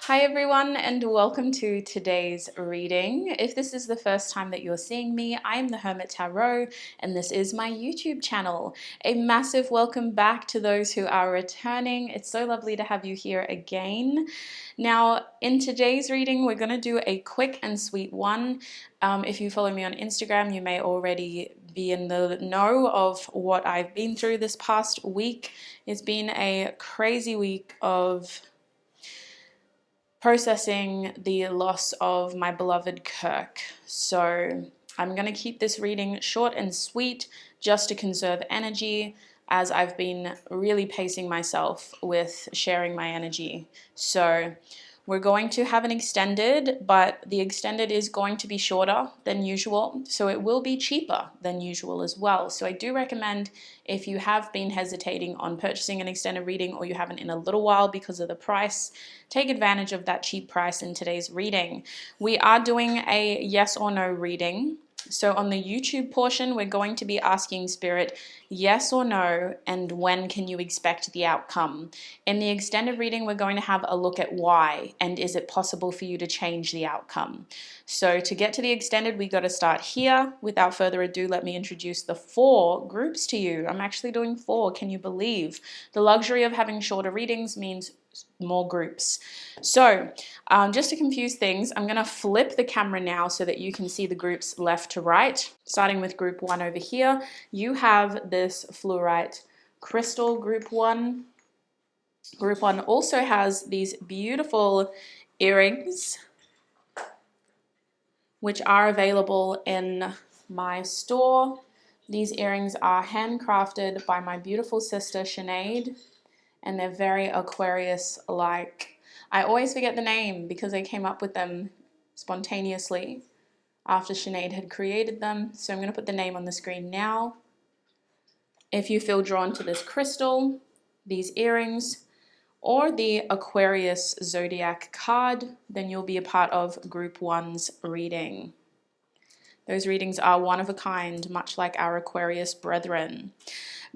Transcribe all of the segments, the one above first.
Hi everyone, and welcome to today's reading. If this is the first time that you're seeing me, I am the Hermit Tarot and this is my YouTube channel. A massive welcome back to those who are returning. It's so lovely to have you here again. Now, in today's reading, we're going to do a quick and sweet one. If you follow me on Instagram, you may already be in the know of what I've been through this past week. It's been a crazy week of processing the loss of my beloved Kirk. So I'm going to keep this reading short and sweet just to conserve energy, as I've been really pacing myself with sharing my energy. So we're going to have an extended, but the extended is going to be shorter than usual, so it will be cheaper than usual as well. So I do recommend, if you have been hesitating on purchasing an extended reading or you haven't in a little while because of the price, take advantage of that cheap price in today's reading. We are doing a yes or no reading. So on the YouTube portion, we're going to be asking Spirit yes or no, and when can you expect the outcome. In the extended reading, we're going to have a look at why, and is it possible for you to change the outcome. So to get to the extended, we got to start here. Without further ado, let me introduce the 4 groups to you. I'm actually doing 4, can you believe? The luxury of having shorter readings means more groups. So just to confuse things, I'm going to flip the camera now so that you can see the groups left to right. Starting with group 1 over here, you have this fluorite crystal, group 1. Group 1 also has these beautiful earrings, which are available in my store. These earrings are handcrafted by my beautiful sister Sinead, and they're very Aquarius-like. I always forget the name because I came up with them spontaneously after Sinead had created them. So I'm going to put the name on the screen now. If you feel drawn to this crystal, these earrings, or the Aquarius zodiac card, then you'll be a part of group 1's reading. Those readings are one of a kind, much like our Aquarius brethren.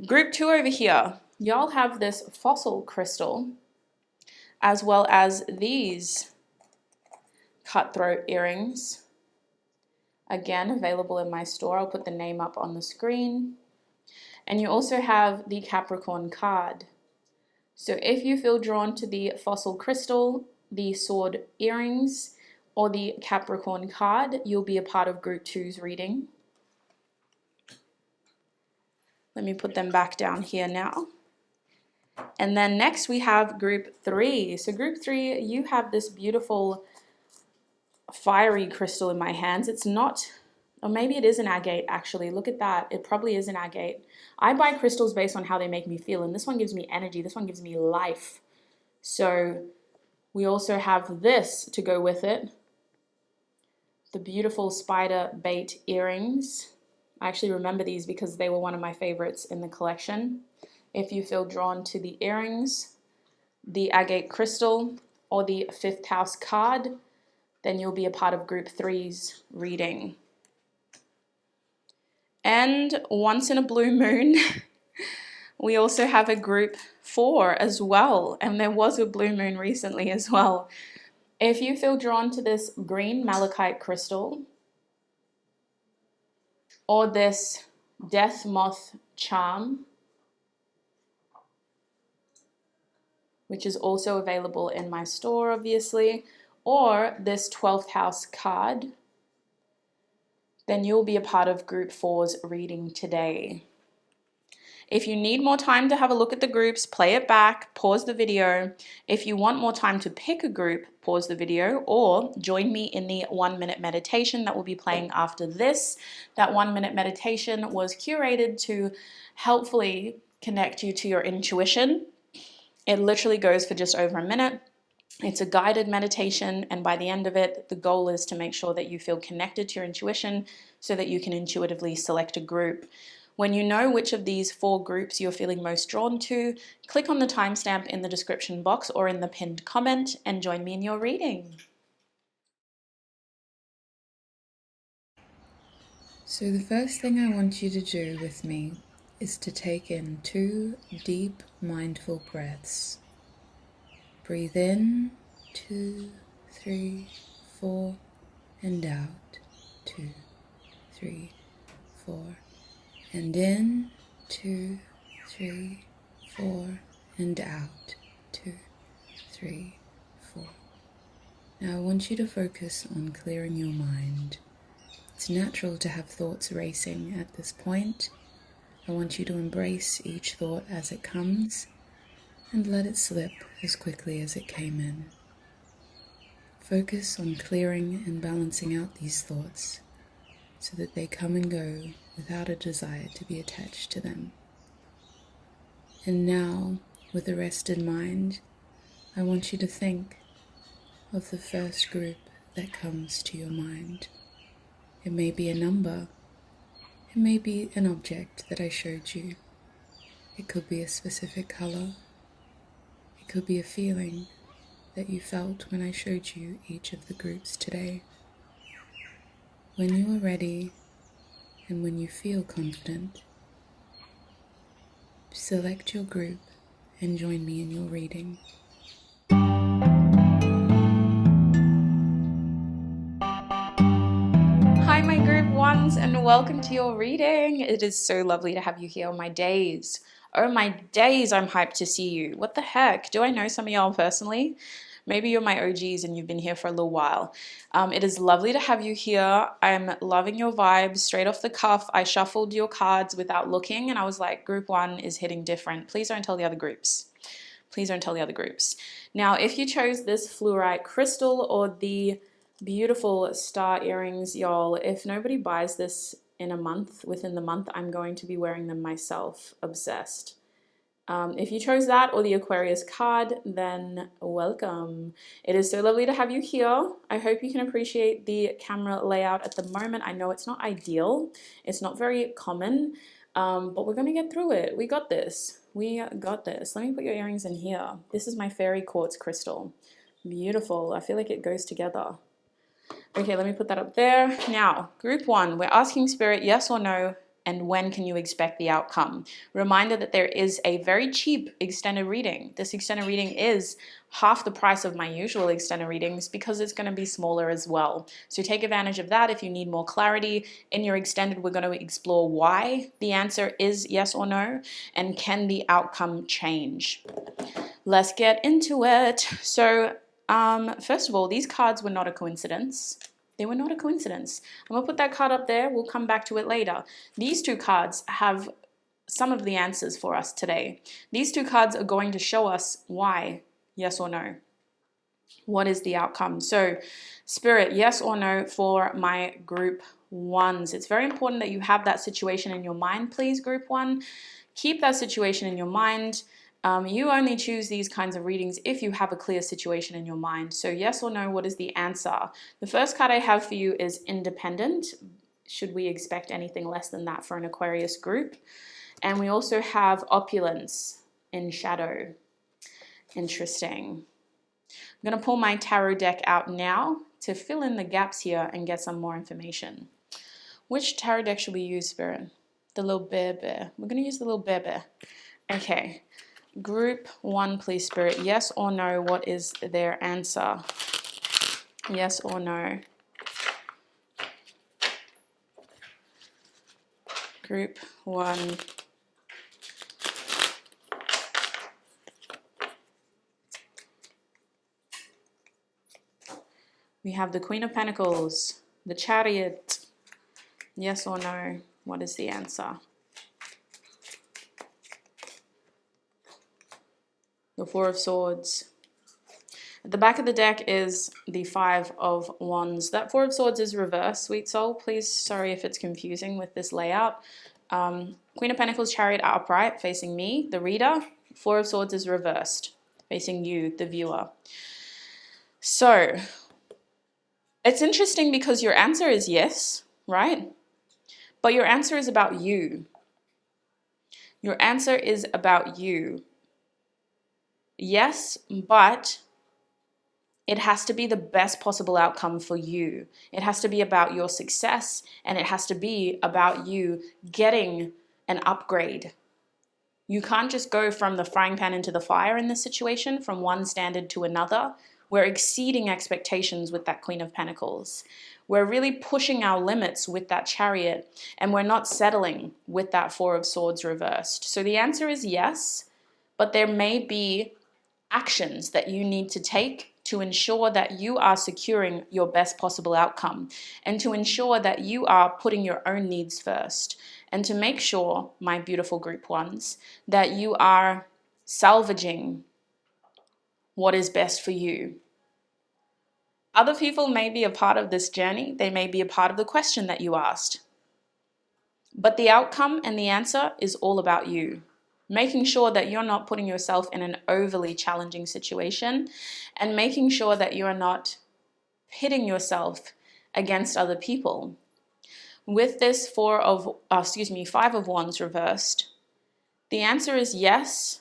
Group 2 over here, y'all have this fossil crystal, as well as these cutthroat earrings. Again, available in my store. I'll put the name up on the screen. And you also have the Capricorn card. So if you feel drawn to the fossil crystal, the sword earrings, or the Capricorn card, you'll be a part of group 2's reading. Let me put them back down here now. And then next we have group 3. So group 3, you have this beautiful fiery crystal in my hands. It's not, or maybe it is an agate actually. Look at that. It probably is an agate. I buy crystals based on how they make me feel, and this one gives me energy. This one gives me life. So we also have this to go with it. The beautiful spider bait earrings. I actually remember these because they were one of my favorites in the collection. If you feel drawn to the earrings, the agate crystal, or the 5th house card, then you'll be a part of group 3's reading. And once in a blue moon, we also have a group 4 as well. And there was a blue moon recently as well. If you feel drawn to this green malachite crystal, or this death moth charm, which is also available in my store, obviously, or this 12th house card, then you'll be a part of group 4's reading today. If you need more time to have a look at the groups, play it back, pause the video. If you want more time to pick a group, pause the video, or join me in the 1-minute meditation that will be playing after this. That 1-minute meditation was curated to helpfully connect you to your intuition. It literally goes for just over a minute. It's a guided meditation, and by the end of it, the goal is to make sure that you feel connected to your intuition so that you can intuitively select a group. When you know which of these 4 groups you're feeling most drawn to, click on the timestamp in the description box or in the pinned comment and join me in your reading. So the first thing I want you to do with me is to take in 2 deep, mindful breaths. Breathe in 2, 3, 4, and out. 2, 3, 4, and in. 2, 3, 4, and out. 2, 3, 4. Now I want you to focus on clearing your mind. It's natural to have thoughts racing at this point. I want you to embrace each thought as it comes and let it slip as quickly as it came in. Focus on clearing and balancing out these thoughts so that they come and go without a desire to be attached to them. And now, with a rested mind, I want you to think of the first group that comes to your mind. It may be a number, it may be an object that I showed you. It could be a specific color. It could be a feeling that you felt when I showed you each of the groups today. When you are ready and when you feel confident, select your group and join me in your reading. Hi, my group ones, and welcome to your reading. It is so lovely to have you here on my days. Oh my days, I'm hyped to see you. What the heck? Do I know some of y'all personally? Maybe you're my OGs and you've been here for a little while. It is lovely to have you here. I'm loving your vibes. Straight off the cuff, I shuffled your cards without looking and I was like, group one is hitting different. Please don't tell the other groups. Please don't tell the other groups. Now, if you chose this fluorite crystal or the beautiful star earrings, y'all, if nobody buys this in a month, within the month, I'm going to be wearing them myself. Obsessed. If you chose that or the Aquarius card, then welcome. It is so lovely to have you here. I hope you can appreciate the camera layout at the moment. I know it's not ideal. It's not very common, but we're going to get through it. We got this. We got this. Let me put your earrings in here. This is my fairy quartz crystal. Beautiful. I feel like it goes together. Okay, let me put that up there. Now, group one, we're asking Spirit yes or no, and when can you expect the outcome? Reminder that there is a very cheap extended reading. This extended reading is half the price of my usual extended readings because it's going to be smaller as well. So take advantage of that if you need more clarity. In your extended, we're going to explore why the answer is yes or no, and can the outcome change? Let's get into it. So first of all, these cards were not a coincidence. They were not a coincidence. I'm going to put that card up there. We'll come back to it later. These two cards have some of the answers for us today. These two cards are going to show us why, yes or no. What is the outcome? So, Spirit, yes or no for my group ones. It's very important that you have that situation in your mind, please, group one. Keep that situation in your mind. You only choose these kinds of readings if you have a clear situation in your mind. So yes or no, what is the answer? The first card I have for you is independent. Should we expect anything less than that for an Aquarius group? And we also have opulence in shadow. Interesting. I'm going to pull my tarot deck out now to fill in the gaps here and get some more information. Which tarot deck should we use, Spirit? The little bear. We're going to use the little bear. Okay. Group one, please, Spirit. Yes or no, what is their answer? Yes or no? Group one. We have the Queen of Pentacles, the Chariot. Yes or no, what is the answer? The Four of Swords. At the back of the deck is the Five of Wands. That Four of Swords is reversed, sweet soul. Please, sorry if it's confusing with this layout. Queen of Pentacles, Chariot are upright, facing me, the reader. Four of Swords is reversed, facing you, the viewer. So, it's interesting because your answer is yes, right? But your answer is about you. Your answer is about you. Yes, but it has to be the best possible outcome for you. It has to be about your success, and it has to be about you getting an upgrade. You can't just go from the frying pan into the fire in this situation, from one standard to another, We're exceeding expectations with that Queen of Pentacles. We're really pushing our limits with that Chariot, and we're not settling with that Four of Swords reversed. So the answer is yes, but there may be actions that you need to take to ensure that you are securing your best possible outcome, and to ensure that you are putting your own needs first, and to make sure, my beautiful group ones, that you are salvaging what is best for you. Other people may be a part of this journey. They may be a part of the question that you asked. But the outcome and the answer is all about you. Making sure that you're not putting yourself in an overly challenging situation, and making sure that you are not pitting yourself against other people. With this Five of Wands reversed, the answer is yes,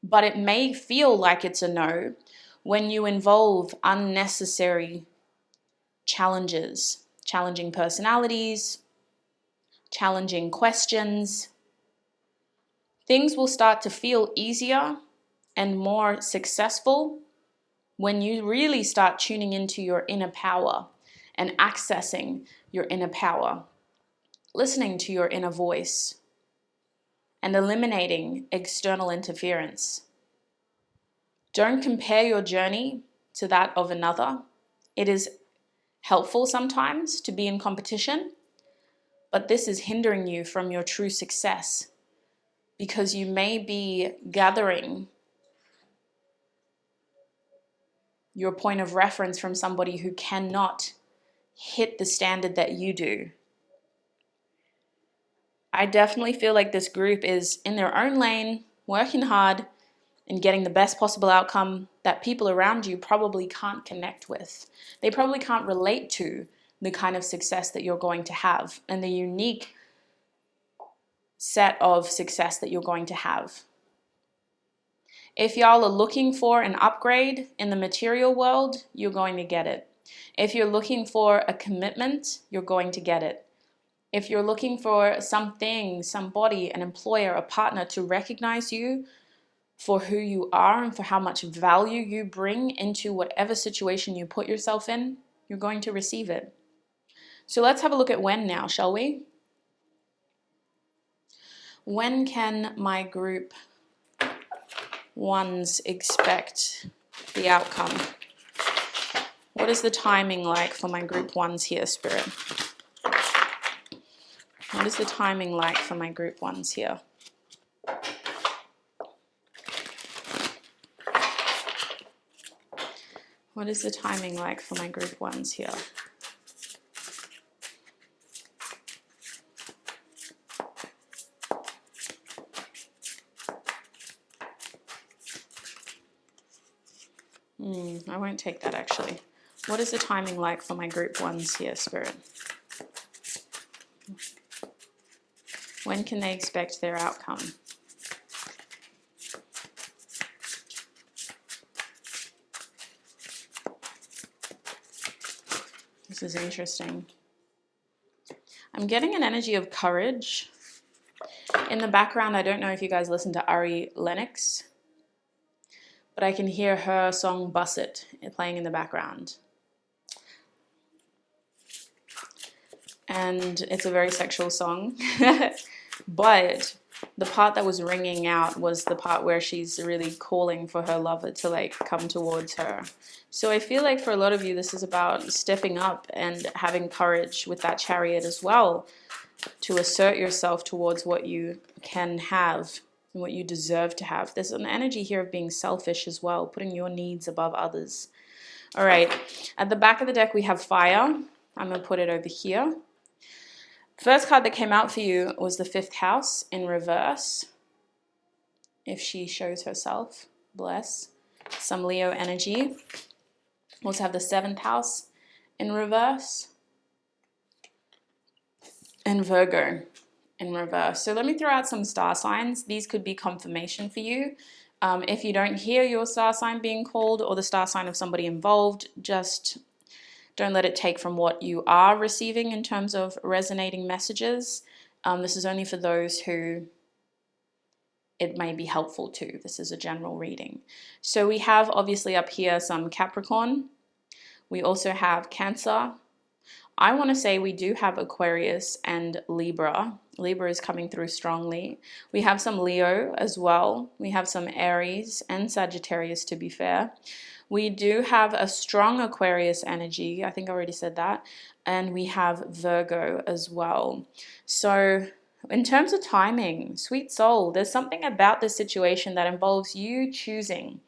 but it may feel like it's a no when you involve unnecessary challenges, challenging personalities, challenging questions. Things will start to feel easier and more successful when you really start tuning into your inner power and accessing your inner power, listening to your inner voice, and eliminating external interference. Don't compare your journey to that of another. It is helpful sometimes to be in competition, but this is hindering you from your true success, because you may be gathering your point of reference from somebody who cannot hit the standard that you do. I definitely feel like this group is in their own lane, working hard and getting the best possible outcome that people around you probably can't connect with. They probably can't relate to the kind of success that you're going to have and the unique set of success that you're going to have. If y'all are looking for an upgrade in the material world, you're going to get it. If you're looking for a commitment, you're going to get it. If you're looking for something, somebody, an employer, a partner to recognize you for who you are and for how much value you bring into whatever situation you put yourself in, you're going to receive it. So let's have a look at when now, shall we? When can my group ones expect the outcome? What is the timing like for my group ones here, Spirit? What is the timing like for my group ones here? What is the timing like for my group ones here? I won't take that actually. What is the timing like for my group ones here, Spirit? When can they expect their outcome? This is interesting. I'm getting an energy of courage. In the background, I don't know if you guys listen to Ari Lennox, but I can hear her song Bus It playing in the background. And it's a very sexual song. But the part that was ringing out was the part where she's really calling for her lover to like come towards her. So I feel like for a lot of you, this is about stepping up and having courage with that Chariot as well, to assert yourself towards what you can have and what you deserve to have. There's an energy here of being selfish as well, putting your needs above others. All right, at the back of the deck, we have Fire. I'm going to put it over here. First card that came out for you was the 5th house in reverse. If she shows herself, bless. Some Leo energy. We also have the 7th house in reverse. And Virgo in reverse. So let me throw out some star signs. These could be confirmation for you. If you don't hear your star sign being called or the star sign of somebody involved, just don't let it take from what you are receiving in terms of resonating messages. This is only for those who it may be helpful too. This is a general reading. So we have obviously up here some Capricorn. We also have Cancer. I want to say we do have Aquarius and Libra. Libra is coming through strongly. We have some Leo as well. We have some Aries and Sagittarius, to be fair. We do have a strong Aquarius energy. I think I already said that. And we have Virgo as well. So in terms of timing, sweet soul, there's something about this situation that involves you choosing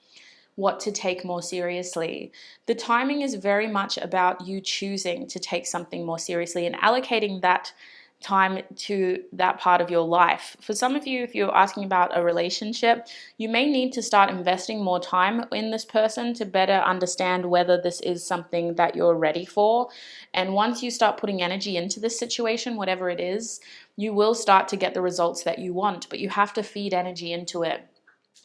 what to take more seriously. The timing is very much about you choosing to take something more seriously and allocating that time to that part of your life. For some of you, if you're asking about a relationship, you may need to start investing more time in this person to better understand whether this is something that you're ready for. And once you start putting energy into this situation, whatever it is, you will start to get the results that you want, but you have to feed energy into it.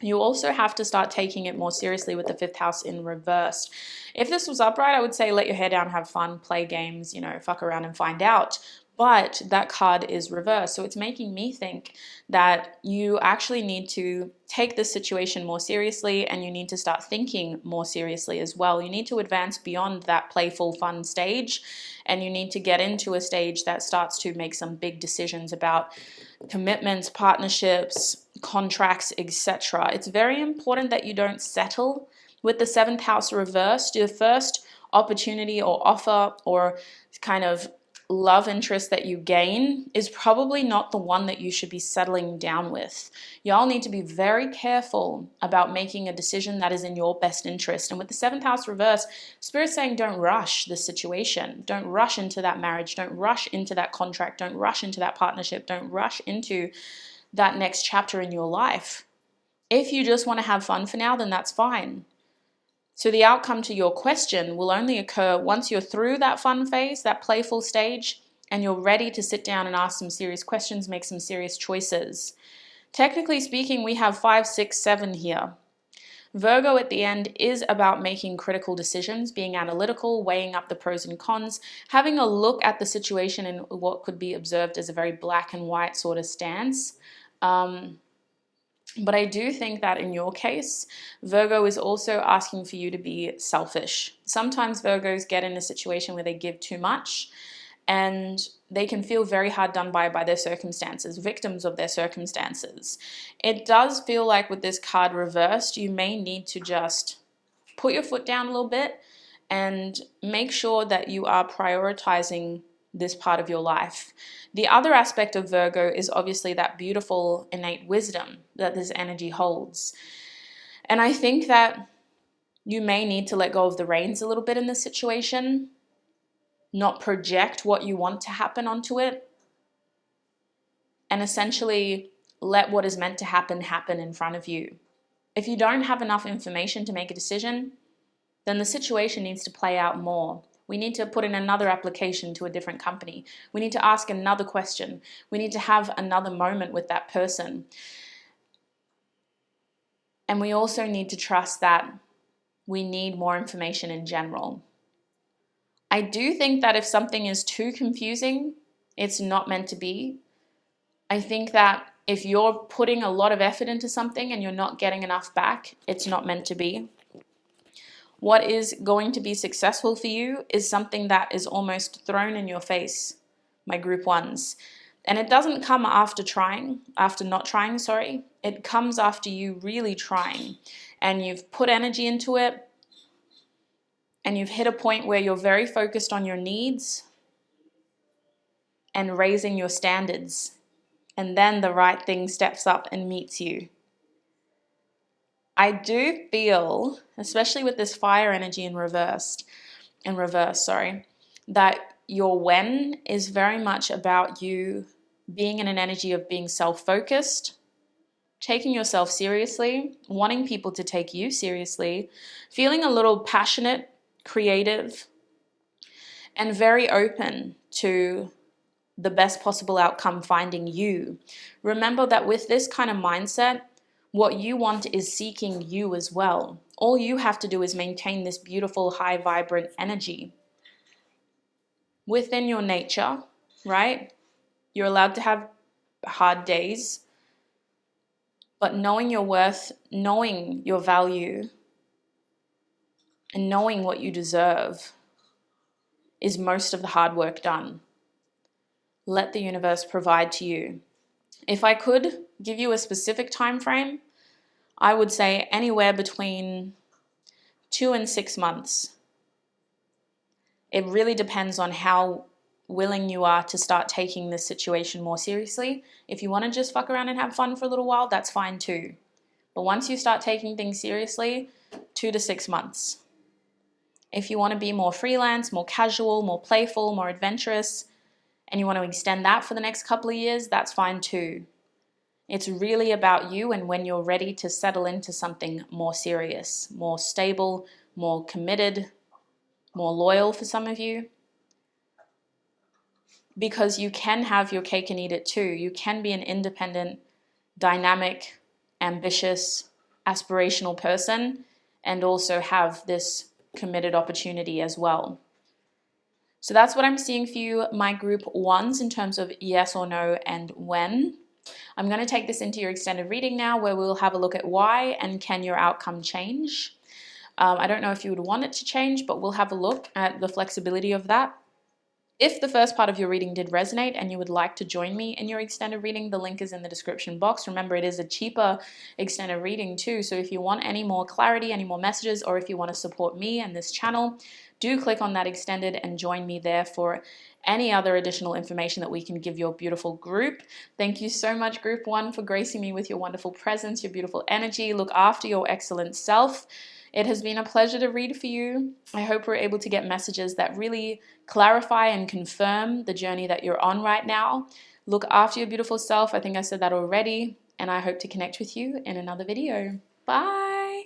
You also have to start taking it more seriously with the 5th house in reverse. If this was upright, I would say let your hair down, have fun, play games, fuck around and find out. But that card is reversed. So it's making me think that you actually need to take this situation more seriously, and you need to start thinking more seriously as well. You need to advance beyond that playful, fun stage, and you need to get into a stage that starts to make some big decisions about commitments, partnerships, contracts, etc. It's very important that you don't settle with the 7th house reversed. Your first opportunity or offer or kind of love interest that you gain is probably not the one that you should be settling down with. Y'all need to be very careful about making a decision that is in your best interest. And with the 7th house reverse, Spirit's saying don't rush the situation. Don't rush into that marriage. Don't rush into that contract. Don't rush into that partnership. Don't rush into that next chapter in your life. If you just want to have fun for now, then that's fine. So the outcome to your question will only occur once you're through that fun phase, that playful stage, and you're ready to sit down and ask some serious questions, make some serious choices. Technically speaking, we have 5, 6, 7 here. Virgo at the end is about making critical decisions, being analytical, weighing up the pros and cons, having a look at the situation in what could be observed as a very black and white sort of stance. But I do think that in your case, Virgo is also asking for you to be selfish. Sometimes Virgos get in a situation where they give too much, and they can feel very hard done by their circumstances, victims of their circumstances. It does feel like with this card reversed, you may need to just put your foot down a little bit and make sure that you are prioritizing this part of your life. The other aspect of Virgo is obviously that beautiful innate wisdom that this energy holds. And I think that you may need to let go of the reins a little bit in this situation, not project what you want to happen onto it, and essentially let what is meant to happen in front of you. If you don't have enough information to make a decision, then the situation needs to play out more. We need to put in another application to a different company. We need to ask another question. We need to have another moment with that person. And we also need to trust that we need more information in general. I do think that if something is too confusing, it's not meant to be. I think that if you're putting a lot of effort into something and you're not getting enough back, it's not meant to be. What is going to be successful for you is something that is almost thrown in your face, my group ones. And it doesn't come after not trying. It comes after you really trying. And you've put energy into it, and you've hit a point where you're very focused on your needs and raising your standards. And then the right thing steps up and meets you. I do feel, especially with this fire energy in reverse, that your when is very much about you being in an energy of being self-focused, taking yourself seriously, wanting people to take you seriously, feeling a little passionate, creative, and very open to the best possible outcome finding you. Remember that with this kind of mindset, what you want is seeking you as well. All you have to do is maintain this beautiful, high, vibrant energy within your nature, right? You're allowed to have hard days, But knowing your worth, knowing your value, and knowing what you deserve is most of the hard work done. Let the universe provide to you. If I could give you a specific time frame, I would say anywhere between 2 and 6 months. It really depends on how willing you are to start taking this situation more seriously. If you want to just fuck around and have fun for a little while, that's fine too. But once you start taking things seriously, 2 to 6 months. If you want to be more freelance, more casual, more playful, more adventurous, and you want to extend that for the next couple of years, that's fine too. It's really about you and when you're ready to settle into something more serious, more stable, more committed, more loyal for some of you. Because you can have your cake and eat it too. You can be an independent, dynamic, ambitious, aspirational person and also have this committed opportunity as well. So that's what I'm seeing for you, my group ones, in terms of yes or no and when. I'm going to take this into your extended reading now, where we'll have a look at why and can your outcome change. I don't know if you would want it to change, but we'll have a look at the flexibility of that. If the first part of your reading did resonate and you would like to join me in your extended reading, the link is in the description box. Remember, it is a cheaper extended reading too. So if you want any more clarity, any more messages, or if you want to support me and this channel, do click on that extended and join me there for any other additional information that we can give your beautiful group. Thank you so much, group one, for gracing me with your wonderful presence, your beautiful energy. Look after your excellent self. It has been a pleasure to read for you. I hope we're able to get messages that really clarify and confirm the journey that you're on right now. Look after your beautiful self. I think I said that already, and I hope to connect with you in another video. Bye.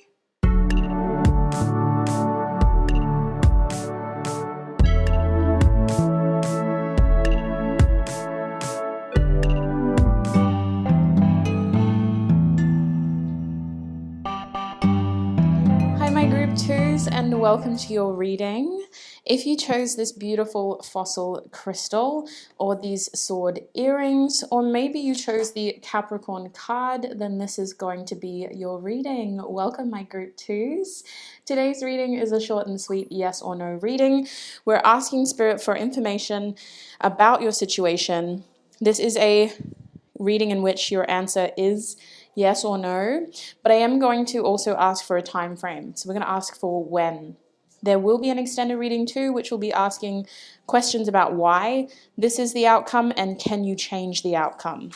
Group twos, and welcome to your reading. If you chose this beautiful fossil crystal or these sword earrings, or maybe you chose the Capricorn card, then this is going to be your reading. Welcome, my group twos. Today's reading is a short and sweet yes or no reading. We're asking Spirit for information about your situation. This is a reading in which your answer is yes or no, but I am going to also ask for a time frame. So we're going to ask for when. There will be an extended reading too, which will be asking questions about why this is the outcome and can you change the outcome.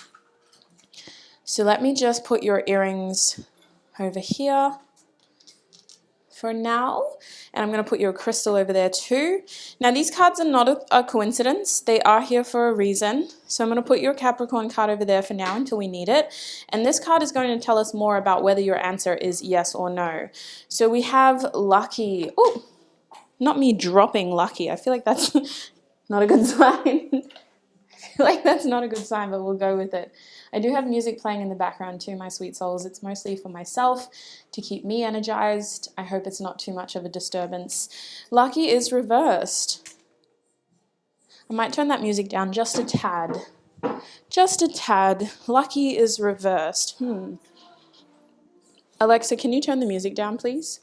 So let me just put your earrings over here for now, and I'm going to put your crystal over there too. Now these cards are not a coincidence, they are here for a reason. So I'm going to put your Capricorn card over there for now until we need it, and this card is going to tell us more about whether your answer is yes or no. So we have lucky. Oh, not me dropping lucky, I feel like that's not a good sign. I feel like that's not a good sign, but we'll go with it. I do have music playing in the background too, my sweet souls. It's mostly for myself to keep me energized. I hope it's not too much of a disturbance. Lucky is reversed. I might turn that music down just a tad. Just a tad. Lucky is reversed. Alexa, can you turn the music down, please?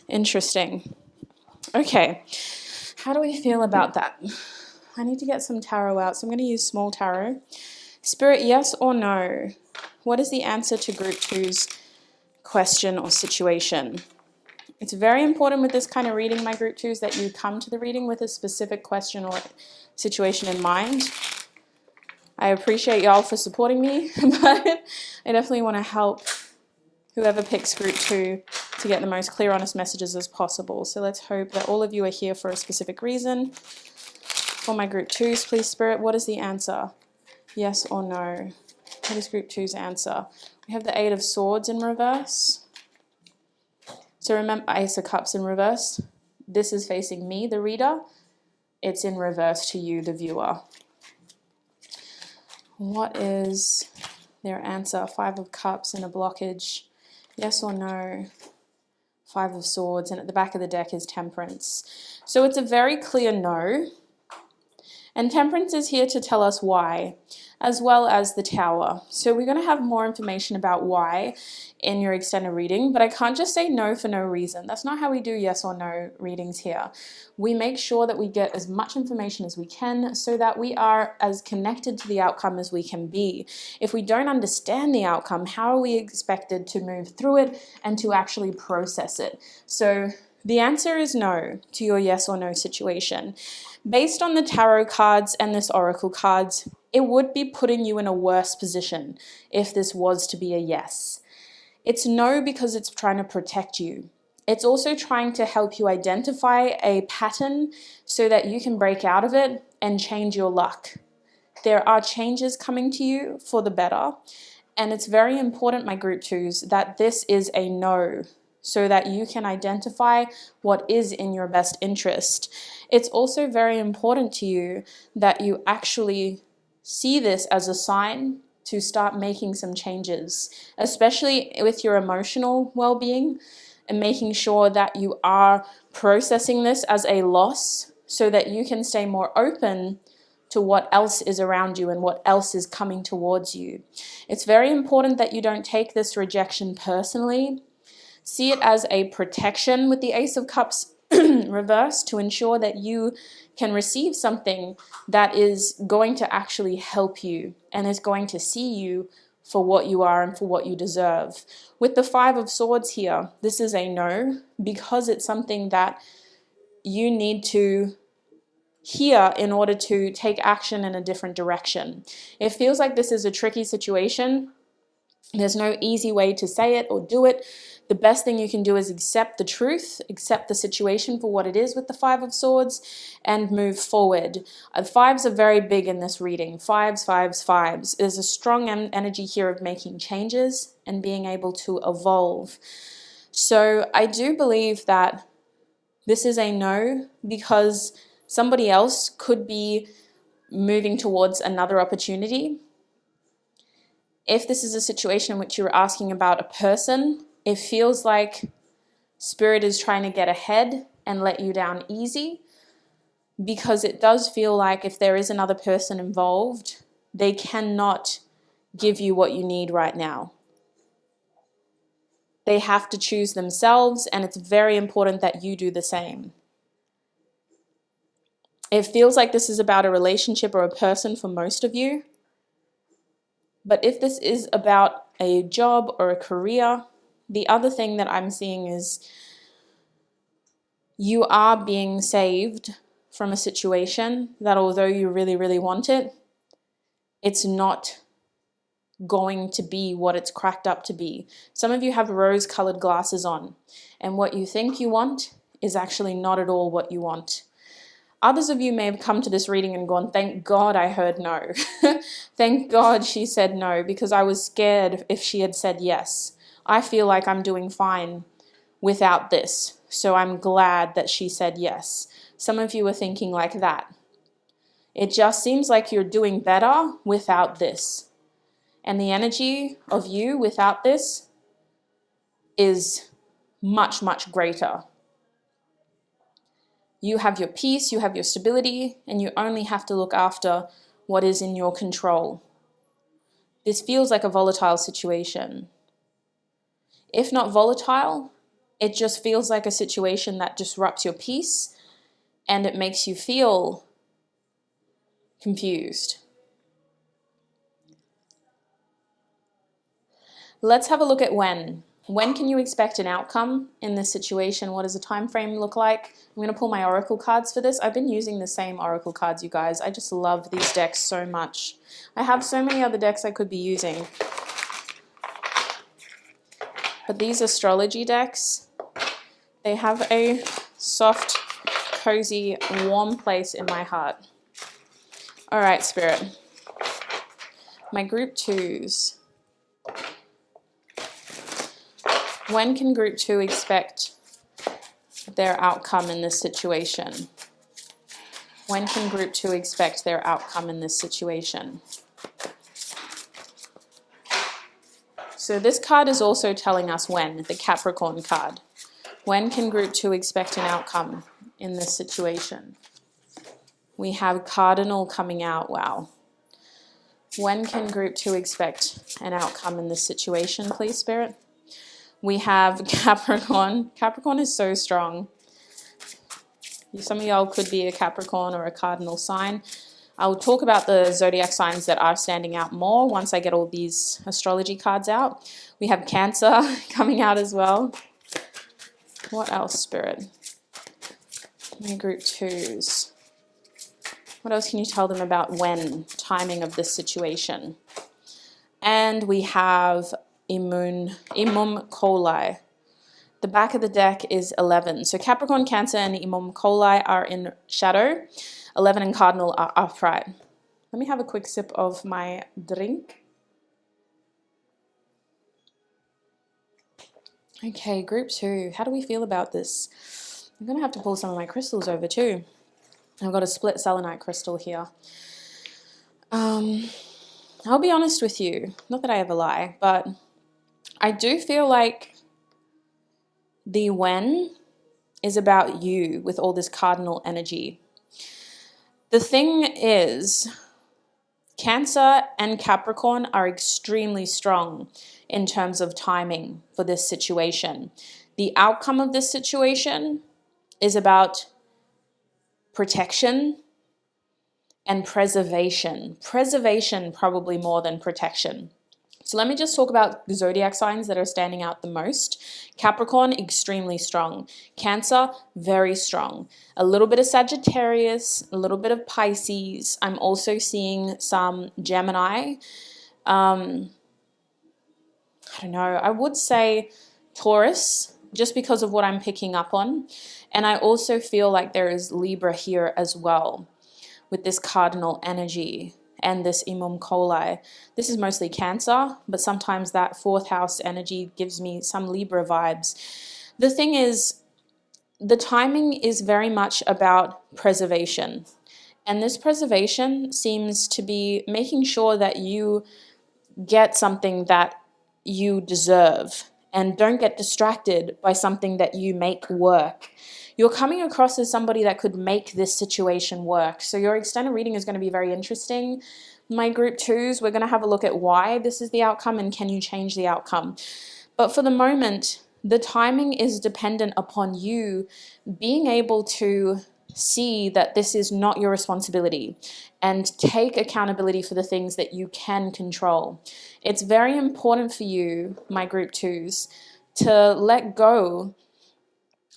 Interesting. Okay. How do we feel about that? I need to get some tarot out, so I'm going to use small tarot. Spirit, yes or no? What is the answer to group two's question or situation? It's very important with this kind of reading, my group twos, that you come to the reading with a specific question or situation in mind. I appreciate y'all for supporting me, but I definitely want to help whoever picks group two to get the most clear, honest messages as possible. So let's hope that all of you are here for a specific reason. For my group twos, please, Spirit, what is the answer? Yes or no? What is group two's answer? We have the Eight of Swords in reverse. So remember, Ace of Cups in reverse. This is facing me, the reader. It's in reverse to you, the viewer. What is their answer? Five of Cups and a blockage. Yes or no? Five of Swords, and at the back of the deck is Temperance. So it's a very clear no. And Temperance is here to tell us why, as well as the Tower. So we're going to have more information about why in your extended reading, but I can't just say no for no reason. That's not how we do yes or no readings here. We make sure that we get as much information as we can so that we are as connected to the outcome as we can be. If we don't understand the outcome, how are we expected to move through it and to actually process it? So the answer is no to your yes or no situation. Based on the tarot cards and this oracle cards, it would be putting you in a worse position if this was to be a yes. It's no because it's trying to protect you. It's also trying to help you identify a pattern so that you can break out of it and change your luck. There are changes coming to you for the better, and it's very important, my group twos, that this is a no, so that you can identify what is in your best interest. It's also very important to you that you actually see this as a sign to start making some changes, especially with your emotional well-being, and making sure that you are processing this as a loss so that you can stay more open to what else is around you and what else is coming towards you. It's very important that you don't take this rejection personally. See it as a protection with the Ace of Cups reversed to ensure that you can receive something that is going to actually help you and is going to see you for what you are and for what you deserve. With the Five of Swords here, this is a no because it's something that you need to hear in order to take action in a different direction. It feels like this is a tricky situation. There's no easy way to say it or do it. The best thing you can do is accept the truth, accept the situation for what it is with the Five of Swords, and move forward. Fives are very big in this reading. Fives, fives, fives. There's a strong energy here of making changes and being able to evolve. So I do believe that this is a no because somebody else could be moving towards another opportunity. If this is a situation in which you're asking about a person, it feels like Spirit is trying to get ahead and let you down easy, because it does feel like if there is another person involved, they cannot give you what you need right now. They have to choose themselves, and it's very important that you do the same. It feels like this is about a relationship or a person for most of you. But if this is about a job or a career, the other thing that I'm seeing is you are being saved from a situation that, although you really, really want it, it's not going to be what it's cracked up to be. Some of you have rose-colored glasses on, and what you think you want is actually not at all what you want. Others of you may have come to this reading and gone, thank God I heard no. Thank God she said no, because I was scared if she had said yes. I feel like I'm doing fine without this, so I'm glad that she said yes. Some of you are thinking like that. It just seems like you're doing better without this. And the energy of you without this is much, much greater. You have your peace, you have your stability, and you only have to look after what is in your control. This feels like a volatile situation. If not volatile, it just feels like a situation that disrupts your peace and it makes you feel confused. Let's have a look at when. When can you expect an outcome in this situation? What does the time frame look like? I'm going to pull my oracle cards for this. I've been using the same oracle cards, you guys. I just love these decks so much. I have so many other decks I could be using. But these astrology decks, they have a soft, cozy, warm place in my heart. All right, Spirit. My group twos. When can group 2 expect their outcome in this situation? When can group 2 expect their outcome in this situation? So this card is also telling us when, the Capricorn card. When can group 2 expect an outcome in this situation? We have Cardinal coming out. Wow. When can group 2 expect an outcome in this situation, please, Spirit? We have Capricorn. Capricorn is so strong. Some of y'all could be a Capricorn or a cardinal sign. I'll talk about the zodiac signs that are standing out more once I get all these astrology cards out. We have Cancer coming out as well. What else, Spirit? My group 2s. What else can you tell them about timing of this situation? And we have Imum Coli. The back of the deck is 11. So Capricorn, Cancer, and Imum Coli are in shadow. 11 and Cardinal are upright. Let me have a quick sip of my drink. Okay, group 2. How do we feel about this? I'm going to have to pull some of my crystals over too. I've got a split selenite crystal here. I'll be honest with you. Not that I ever lie, but I do feel like the when is about you with all this cardinal energy. The thing is, Cancer and Capricorn are extremely strong in terms of timing for this situation. The outcome of this situation is about protection and preservation. Preservation probably more than protection. So let me just talk about the zodiac signs that are standing out the most. Capricorn, extremely strong. Cancer, very strong. A little bit of Sagittarius, a little bit of Pisces. I'm also seeing some Gemini. I don't know. I would say Taurus, just because of what I'm picking up on. And I also feel like there is Libra here as well with this cardinal energy and this Imum Coli. This is mostly Cancer, but sometimes that fourth house energy gives me some Libra vibes. The thing is, the timing is very much about preservation. And this preservation seems to be making sure that you get something that you deserve and don't get distracted by something that you make work. You're coming across as somebody that could make this situation work. So your extended reading is going to be very interesting. My group 2s, we're going to have a look at why this is the outcome and can you change the outcome. But for the moment, the timing is dependent upon you being able to see that this is not your responsibility and take accountability for the things that you can control. It's very important for you, my group 2s, to let go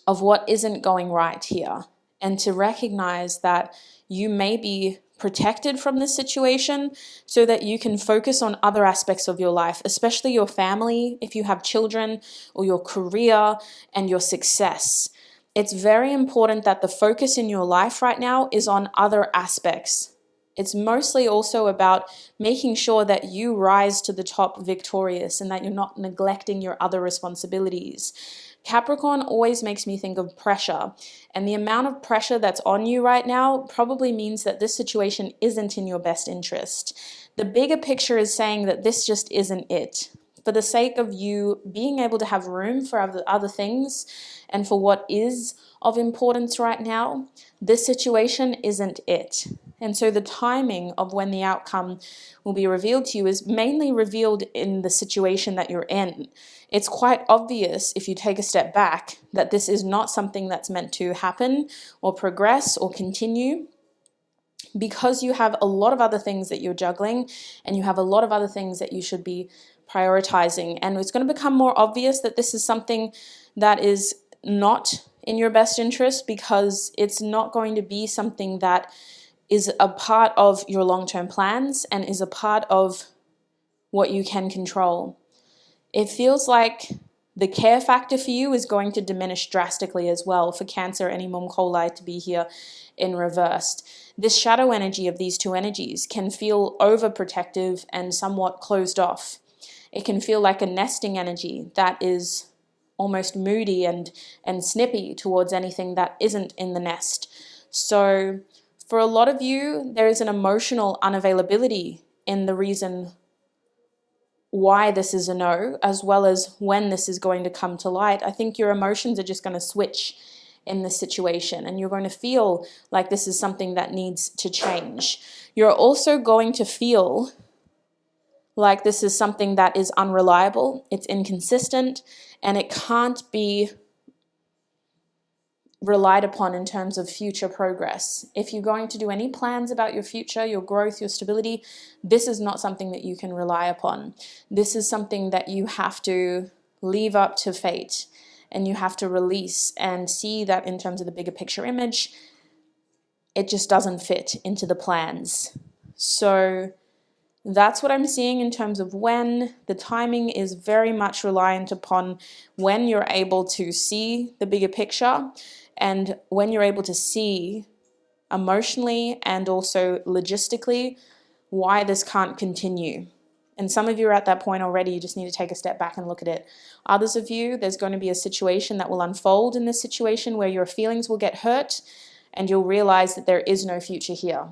of what isn't going right here and to recognize that you may be protected from this situation so that you can focus on other aspects of your life, especially your family, if you have children, or your career and your success. It's very important that the focus in your life right now is on other aspects. It's mostly also about making sure that you rise to the top victorious and that you're not neglecting your other responsibilities. Capricorn always makes me think of pressure, and the amount of pressure that's on you right now probably means that this situation isn't in your best interest. The bigger picture is saying that this just isn't it. For the sake of you being able to have room for other things and for what is of importance right now, this situation isn't it. And so the timing of when the outcome will be revealed to you is mainly revealed in the situation that you're in. It's quite obvious if you take a step back that this is not something that's meant to happen or progress or continue, because you have a lot of other things that you're juggling and you have a lot of other things that you should be prioritizing. And it's going to become more obvious that this is something that is not in your best interest, because it's not going to be something that is a part of your long-term plans and is a part of what you can control. It feels like the care factor for you is going to diminish drastically as well for Cancer and Imum Coli to be here in reversed. This shadow energy of these two energies can feel overprotective and somewhat closed off. It can feel like a nesting energy that is almost moody and snippy towards anything that isn't in the nest. So for a lot of you, there is an emotional unavailability in the reason why this is a no, as well as when this is going to come to light. I think your emotions are just going to switch in this situation, and you're going to feel like this is something that needs to change. You're also going to feel like this is something that is unreliable, it's inconsistent, and it can't be relied upon in terms of future progress. If you're going to do any plans about your future, your growth, your stability, this is not something that you can rely upon. This is something that you have to leave up to fate, and you have to release and see that in terms of the bigger picture image, it just doesn't fit into the plans. So that's what I'm seeing in terms of when. The timing is very much reliant upon when you're able to see the bigger picture and when you're able to see emotionally and also logistically why this can't continue. And some of you are at that point already, you just need to take a step back and look at it. Others of you, there's going to be a situation that will unfold in this situation where your feelings will get hurt and you'll realize that there is no future here.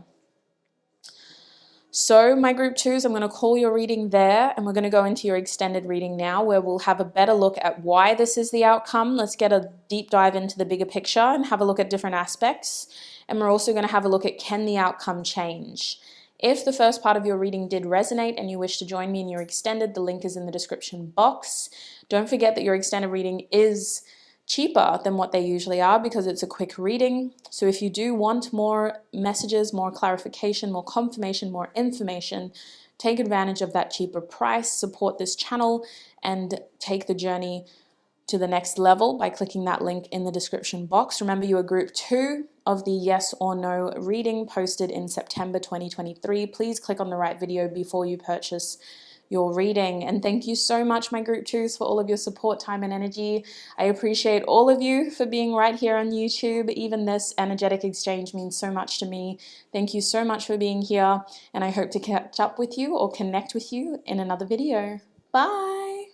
So my group twos, I'm going to call your reading there, and we're going to go into your extended reading now, where we'll have a better look at why this is the outcome. Let's get a deep dive into the bigger picture and have a look at different aspects. And we're also going to have a look at, can the outcome change? If the first part of your reading did resonate and you wish to join me in your extended, the link is in the description box. Don't forget that your extended reading is cheaper than what they usually are because it's a quick reading. So if you do want more messages, more clarification, more confirmation, more information, take advantage of that cheaper price, support this channel, and take the journey to the next level by clicking that link in the description box. Remember, you are group 2 of the yes or no reading posted in September 2023. Please click on the right video before you purchase your reading. And thank you so much, my group 2s, for all of your support, time, and energy. I appreciate all of you for being right here on YouTube. Even this energetic exchange means so much to me. Thank you so much for being here, and I hope to catch up with you or connect with you in another video. Bye.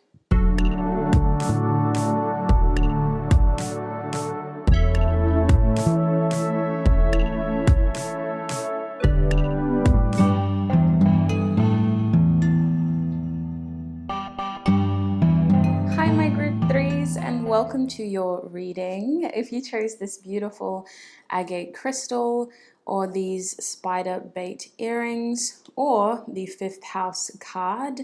Hi, my group 3s, and welcome to your reading. If you chose this beautiful agate crystal, or these spider bait earrings, or the 5th house card,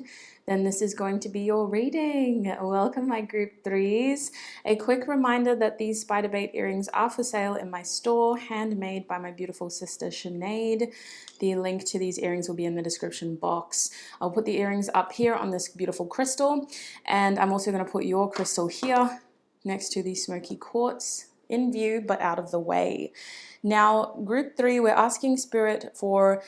then this is going to be your reading. Welcome, my group 3s. A quick reminder that these spider bait earrings are for sale in my store, handmade by my beautiful sister Sinead. The link to these earrings will be in the description box. I'll put the earrings up here on this beautiful crystal, and I'm also going to put your crystal here next to the smoky quartz, in view but out of the way. Now, group 3, we're asking Spirit for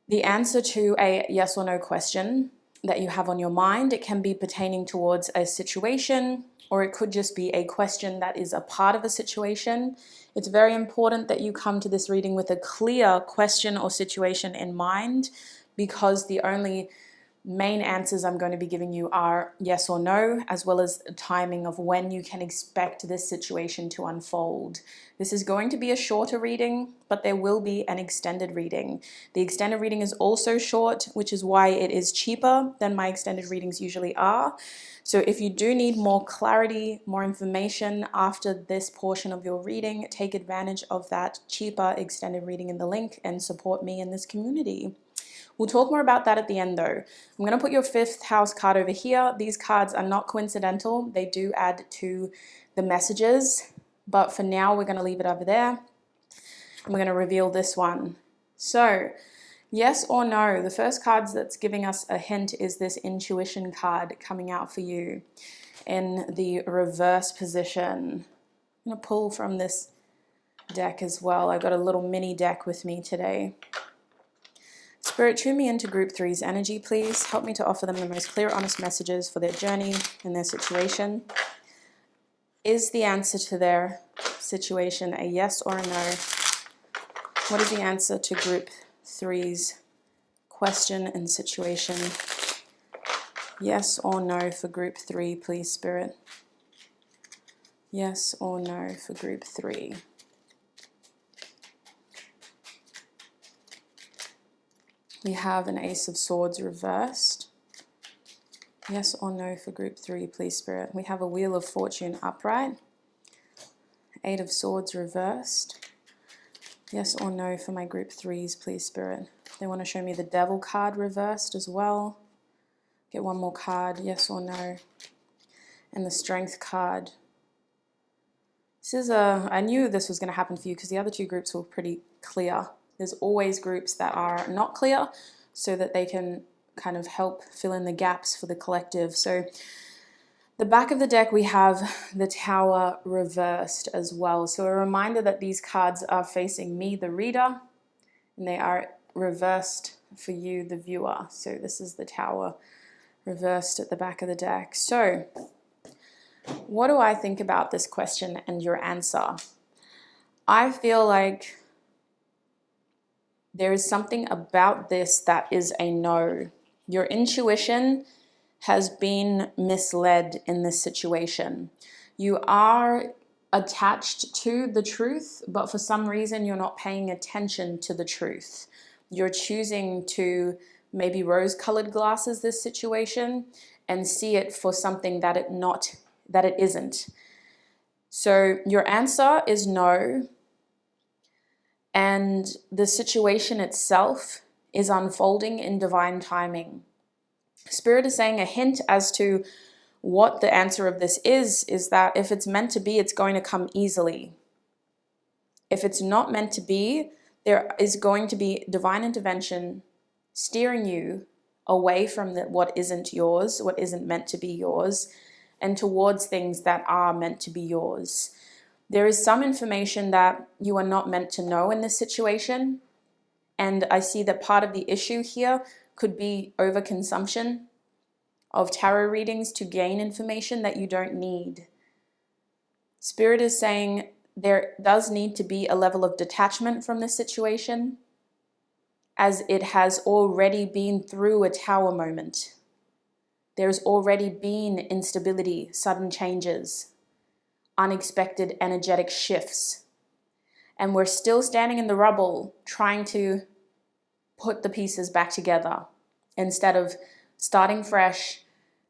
the answer to a yes or no question that you have on your mind. It can be pertaining towards a situation, or it could just be a question that is a part of a situation. It's very important that you come to this reading with a clear question or situation in mind, because the only main answers I'm going to be giving you are yes or no, as well as timing of when you can expect this situation to unfold. This is going to be a shorter reading, but there will be an extended reading. The extended reading is also short, which is why it is cheaper than my extended readings usually are. So if you do need more clarity, more information after this portion of your reading, take advantage of that cheaper extended reading in the link and support me in this community. We'll talk more about that at the end though. I'm going to put your 5th house card over here. These cards are not coincidental. They do add to the messages, but for now we're going to leave it over there. I'm going to reveal this one. So, yes or no, the first card that's giving us a hint is this intuition card coming out for you in the reverse position. I'm going to pull from this deck as well. I've got a little mini deck with me today. Spirit, tune me into group 3's energy, please. Help me to offer them the most clear, honest messages for their journey and their situation. Is the answer to their situation a yes or a no? What is the answer to group 3's question and situation? Yes or no for group 3, please, Spirit. Yes or no for group 3. We have an Ace of Swords reversed. Yes or no for group 3, please, Spirit. We have a Wheel of Fortune upright. Eight of Swords reversed. Yes or no for my group 3s, please, Spirit. They want to show me the Devil card reversed as well. Get one more card, yes or no. And the Strength card. I knew this was going to happen for you because the other two groups were pretty clear. There's always groups that are not clear so that they can kind of help fill in the gaps for the collective. So the back of the deck, we have the Tower reversed as well. So a reminder that these cards are facing me, the reader, and they are reversed for you, the viewer. So this is the Tower reversed at the back of the deck. So what do I think about this question and your answer? I feel like there is something about this that is a no. Your intuition has been misled in this situation. You are attached to the truth, but for some reason you're not paying attention to the truth. You're choosing to maybe rose-colored glasses this situation and see it for something that it isn't. So your answer is no, and the situation itself is unfolding in divine timing. Spirit is saying a hint as to what the answer of this is that if it's meant to be, it's going to come easily. If it's not meant to be, there is going to be divine intervention steering you away from what isn't yours, what isn't meant to be yours, and towards things that are meant to be yours. There is some information that you are not meant to know in this situation, and I see that part of the issue here could be overconsumption of tarot readings to gain information that you don't need. Spirit is saying there does need to be a level of detachment from this situation, as it has already been through a Tower moment. There's already been instability, sudden changes, unexpected energetic shifts. And we're still standing in the rubble trying to put the pieces back together instead of starting fresh,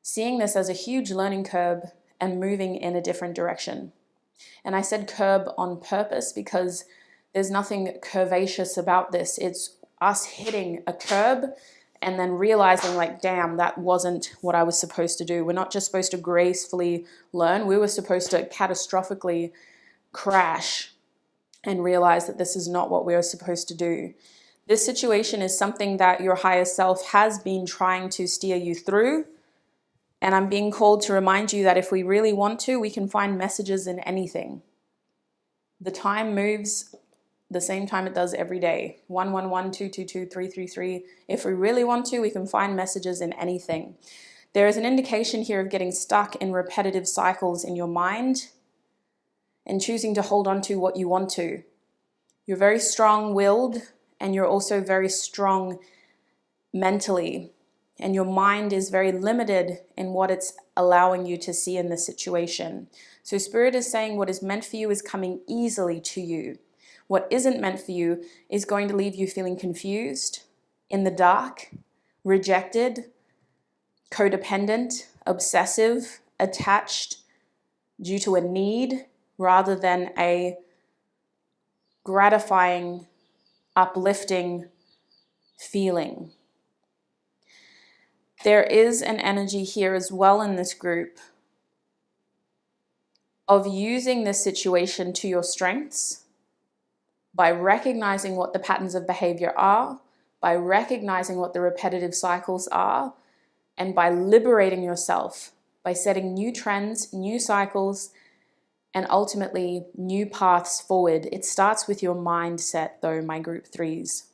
seeing this as a huge learning curve and moving in a different direction. And I said curb on purpose because there's nothing curvaceous about this. It's us hitting a curb and then realizing like, damn, that wasn't what I was supposed to do. We're not just supposed to gracefully learn. We were supposed to catastrophically crash and realize that this is not what we are supposed to do. This situation is something that your higher self has been trying to steer you through. And I'm being called to remind you that if we really want to, we can find messages in anything. The time moves the same time it does every day. 111, 222, 333. If we really want to, we can find messages in anything. There is an indication here of getting stuck in repetitive cycles in your mind and choosing to hold on to what you want to. You're very strong-willed and you're also very strong mentally. And your mind is very limited in what it's allowing you to see in this situation. So Spirit is saying what is meant for you is coming easily to you. What isn't meant for you is going to leave you feeling confused, in the dark, rejected, codependent, obsessive, attached due to a need rather than a gratifying, uplifting feeling. There is an energy here as well in this group of using this situation to your strengths by recognizing what the patterns of behavior are, by recognizing what the repetitive cycles are, and by liberating yourself, by setting new trends, new cycles, and ultimately new paths forward. It starts with your mindset though, my group 3s.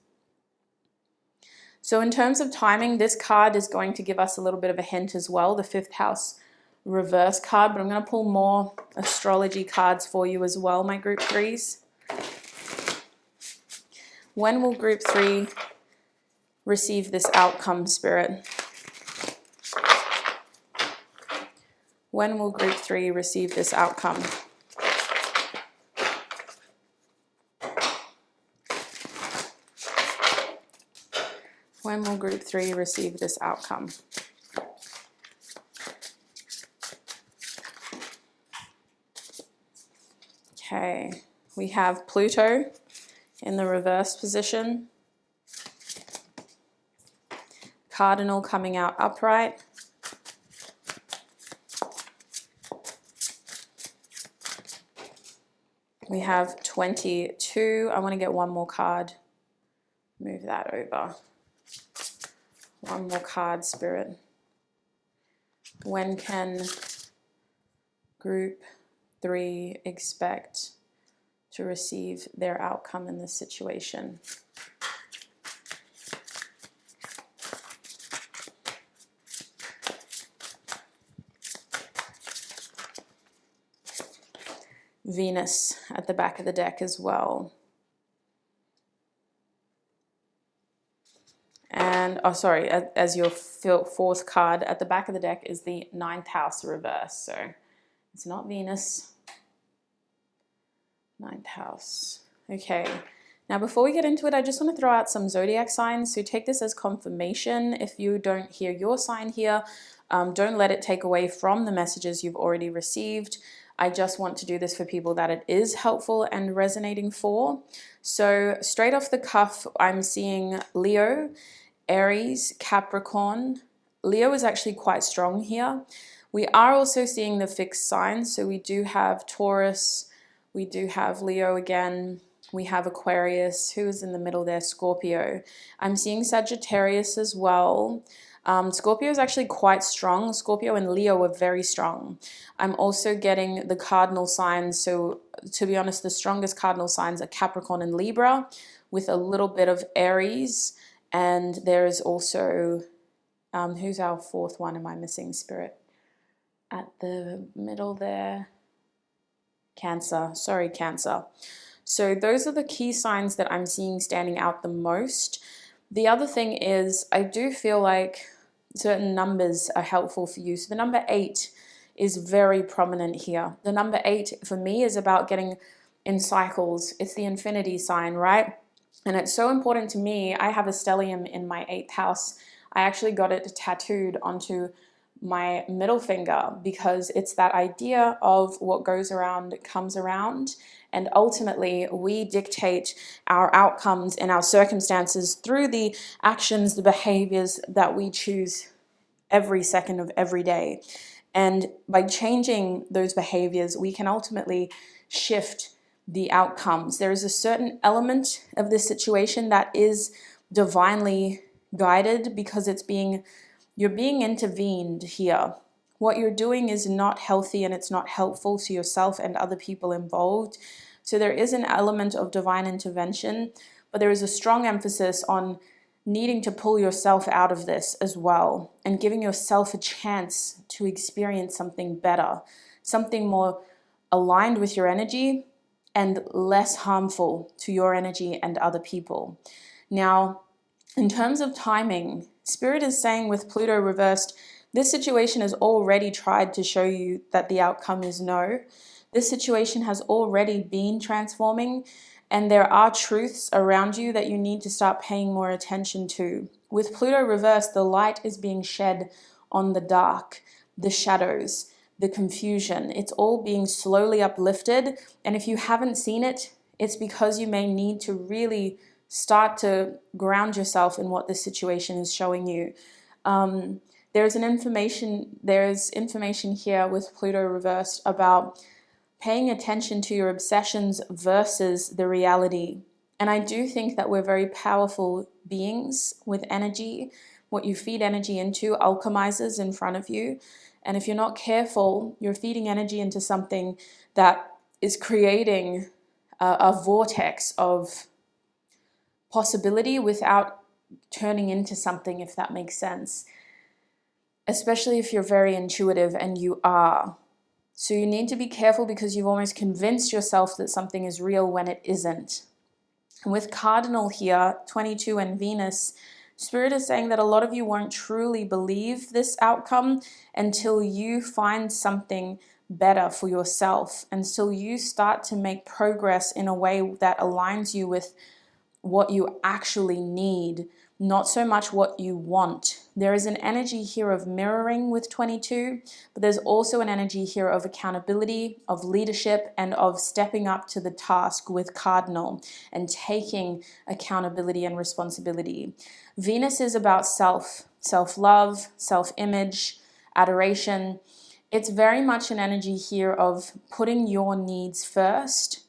So in terms of timing, this card is going to give us a little bit of a hint as well, the 5th house reverse card, but I'm going to pull more astrology cards for you as well, my group 3s. When will group 3 receive this outcome, Spirit? When will group 3 receive this outcome? When will group 3 receive this outcome? Okay, we have Pluto in the reverse position. Cardinal coming out upright. We have 22. I want to get one more card. Move that over. One more card, Spirit. When can group 3 expect to receive their outcome in this situation? Venus at the back of the deck as well. And, oh, sorry, as your fourth card at the back of the deck is the 9th house reverse. So it's not Venus. 9th house. Okay. Now, before we get into it, I just want to throw out some zodiac signs. So take this as confirmation. If you don't hear your sign here, don't let it take away from the messages you've already received. I just want to do this for people that it is helpful and resonating for. So straight off the cuff, I'm seeing Leo, Aries, Capricorn. Leo is actually quite strong here. We are also seeing the fixed signs. So we do have Taurus, we do have Leo again, we have Aquarius, who is in the middle there, Scorpio. I'm seeing Sagittarius as well. Scorpio is actually quite strong. Scorpio and Leo are very strong. I'm also getting the cardinal signs. So to be honest, the strongest cardinal signs are Capricorn and Libra, with a little bit of Aries. And there is also, who's our fourth one? Am I missing, Spirit? At the middle there, Cancer. Sorry, Cancer. So those are the key signs that I'm seeing standing out the most. The other thing is, I do feel like certain numbers are helpful for you. So the number 8 is very prominent here. The number 8 for me is about getting in cycles. It's the infinity sign, right? And it's so important to me. I have a stellium in my 8th house. I actually got it tattooed onto my middle finger because it's that idea of what goes around comes around. And ultimately, we dictate our outcomes and our circumstances through the actions, the behaviors that we choose every second of every day. And by changing those behaviors, we can ultimately shift the outcomes. There is a certain element of this situation that is divinely guided because you're being intervened here. What you're doing is not healthy and it's not helpful to yourself and other people involved. So there is an element of divine intervention, but there is a strong emphasis on needing to pull yourself out of this as well and giving yourself a chance to experience something better, something more aligned with your energy and less harmful to your energy and other people. Now, in terms of timing, Spirit is saying with Pluto reversed, this situation has already tried to show you that the outcome is no. This situation has already been transforming, and there are truths around you that you need to start paying more attention to. With Pluto reversed, the light is being shed on the dark, the shadows, the confusion. It's all being slowly uplifted, and if you haven't seen it, it's because you may need to really start to ground yourself in what this situation is showing you. There's information here with Pluto reversed about paying attention to your obsessions versus the reality. And I do think that we're very powerful beings with energy. What you feed energy into alchemizes in front of you. And if you're not careful, you're feeding energy into something that is creating a vortex of possibility without turning into something, if that makes sense. Especially if you're very intuitive, and you are. So you need to be careful because you've almost convinced yourself that something is real when it isn't. And with Cardinal here, 22 and Venus, Spirit is saying that a lot of you won't truly believe this outcome until you find something better for yourself, until you start to make progress in a way that aligns you with what you actually need, not so much what you want. There is an energy here of mirroring with 22, but there's also an energy here of accountability, of leadership, and of stepping up to the task with Cardinal and taking accountability and responsibility. Venus is about self-love, self-image, adoration. It's very much an energy here of putting your needs first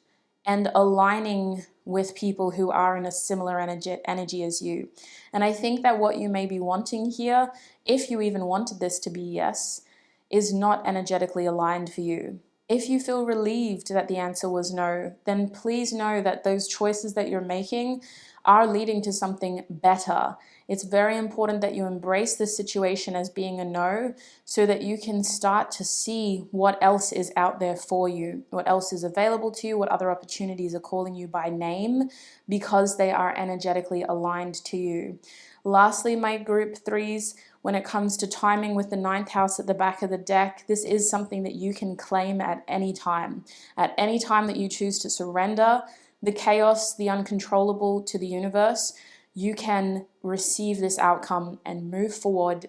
and aligning with people who are in a similar energy as you. And I think that what you may be wanting here, if you even wanted this to be yes, is not energetically aligned for you. If you feel relieved that the answer was no, then please know that those choices that you're making are leading to something better. It's very important that you embrace this situation as being a no so that you can start to see what else is out there for you, what else is available to you, what other opportunities are calling you by name because they are energetically aligned to you. Lastly, my group threes, when it comes to timing with the ninth house at the back of the deck, this is something that you can claim at any time. At any time that you choose to surrender the chaos, the uncontrollable to the universe, you can receive this outcome and move forward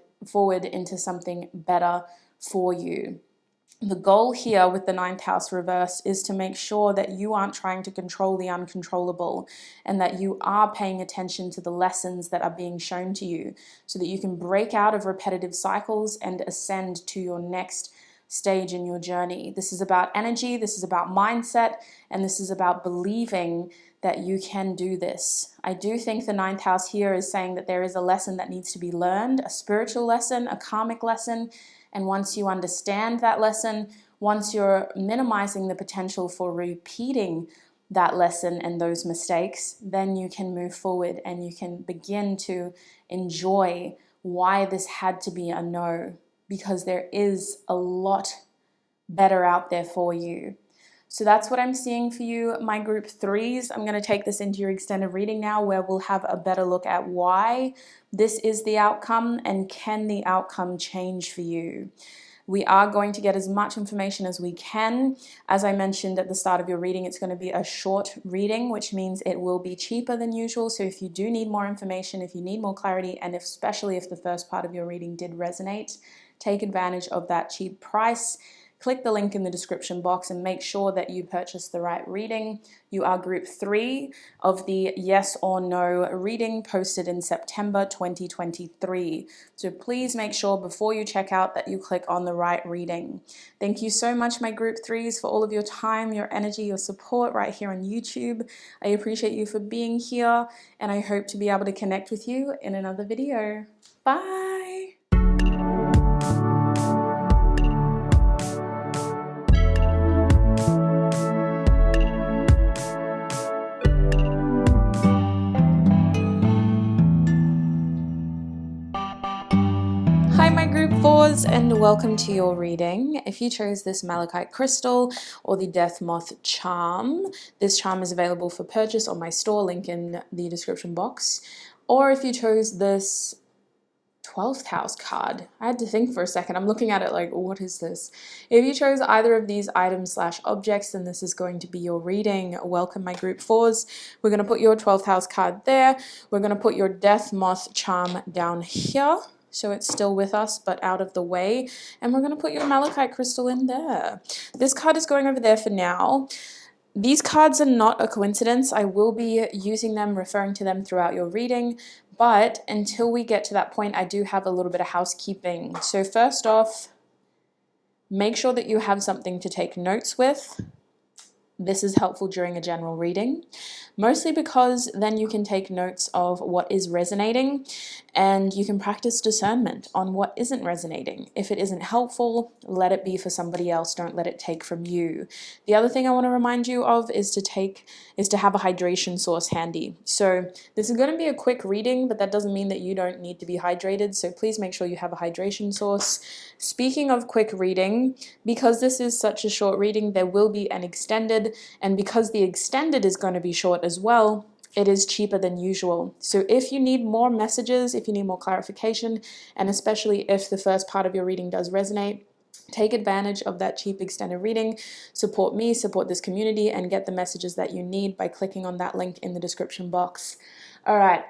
into something better for you. The goal here with the ninth house reverse is to make sure that you aren't trying to control the uncontrollable and that you are paying attention to the lessons that are being shown to you so that you can break out of repetitive cycles and ascend to your next stage in your journey. This is about energy, this is about mindset, and this is about believing that you can do this. I do think the ninth house here is saying that there is a lesson that needs to be learned, a spiritual lesson, a karmic lesson, and once you understand that lesson, once you're minimizing the potential for repeating that lesson and those mistakes, then you can move forward and you can begin to enjoy why this had to be a no, because there is a lot better out there for you. So that's what I'm seeing for you, my group threes. I'm going to take this into your extended reading now where we'll have a better look at why this is the outcome and can the outcome change for you. We are going to get as much information as we can. As I mentioned at the start of your reading, it's going to be a short reading, which means it will be cheaper than usual. So if you do need more information, if you need more clarity, and especially if the first part of your reading did resonate, take advantage of that cheap price. Click the link in the description box and make sure that you purchase the right reading. You are group 3 of the yes or no reading posted in September 2023. So please make sure before you check out that you click on the right reading. Thank you so much, my group 3s, for all of your time, your energy, your support right here on YouTube. I appreciate you for being here, and I hope to be able to connect with you in another video. Bye! Hi my group 4s and welcome to your reading. If you chose this malachite crystal or the death moth charm, this charm is available for purchase on my store, link in the description box. Or if you chose this 12th house card, I had to think for a second. I'm looking at it like, what is this? If you chose either of these items / objects, then this is going to be your reading. Welcome my group 4s. We're going to put your 12th house card there. We're going to put your death moth charm down here, so it's still with us but out of the way, and we're going to put your malachite crystal in there. This card is going over there for now. These cards are not a coincidence. I will be using them, referring to them throughout your reading, but until we get to that point, I do have a little bit of housekeeping. So first off, make sure that you have something to take notes with. This is helpful during a general reading, mostly because then you can take notes of what is resonating and you can practice discernment on what isn't resonating. If it isn't helpful, let it be for somebody else. Don't let it take from you. The other thing I want to remind you of is to have a hydration source handy. So this is going to be a quick reading, but that doesn't mean that you don't need to be hydrated. So please make sure you have a hydration source. Speaking of quick reading, because this is such a short reading, there will be an extended, and because the extended is going to be short as well, it is cheaper than usual. So if you need more messages, if you need more clarification, and especially if the first part of your reading does resonate, take advantage of that cheap extended reading. Support me, support this community, and get the messages that you need by clicking on that link in the description box. All right.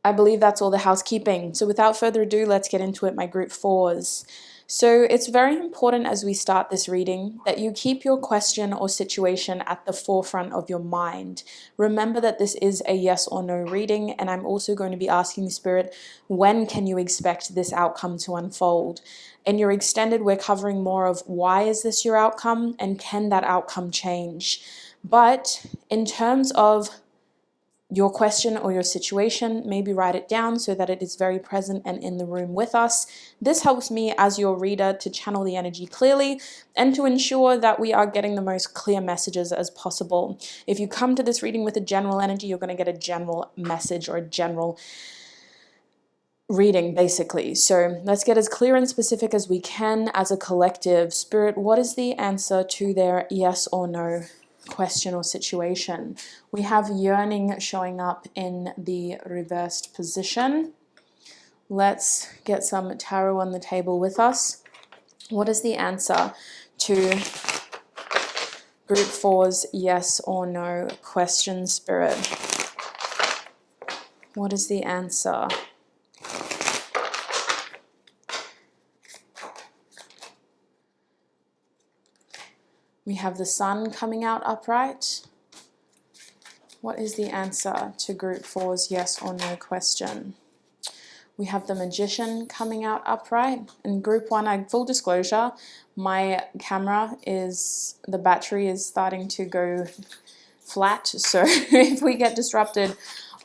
I believe that's all the housekeeping. So without further ado, let's get into it, my group fours. So it's very important as we start this reading that you keep your question or situation at the forefront of your mind. Remember that this is a yes or no reading, and I'm also going to be asking Spirit, when can you expect this outcome to unfold? In your extended, we're covering more of why is this your outcome and can that outcome change? But in terms of your question or your situation, maybe write it down so that it is very present and in the room with us. This helps me as your reader to channel the energy clearly and to ensure that we are getting the most clear messages as possible. If you come to this reading with a general energy, you're going to get a general message or a general reading, basically. So let's get as clear and specific as we can as a collective. Spirit, what is the answer to their yes or no question or situation? We have yearning showing up in the reversed position. Let's get some tarot on the table with us. What is the answer to group four's yes or no question, Spirit? What is the answer? We have the sun coming out upright. What is the answer to group four's yes or no question? We have the magician coming out upright. In group one, full disclosure, my camera the battery is starting to go flat. So if we get disrupted,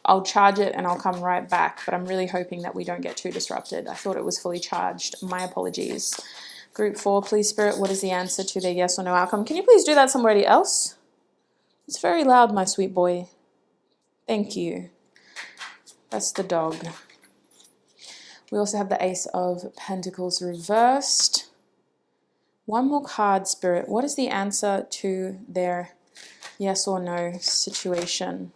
I'll charge it and I'll come right back. But I'm really hoping that we don't get too disrupted. I thought it was fully charged. My apologies. Group four, please, Spirit, what is the answer to their yes or no outcome? Can you please do that somebody else? It's very loud, my sweet boy. Thank you. That's the dog. We also have the Ace of Pentacles reversed. One more card, Spirit. What is the answer to their yes or no situation?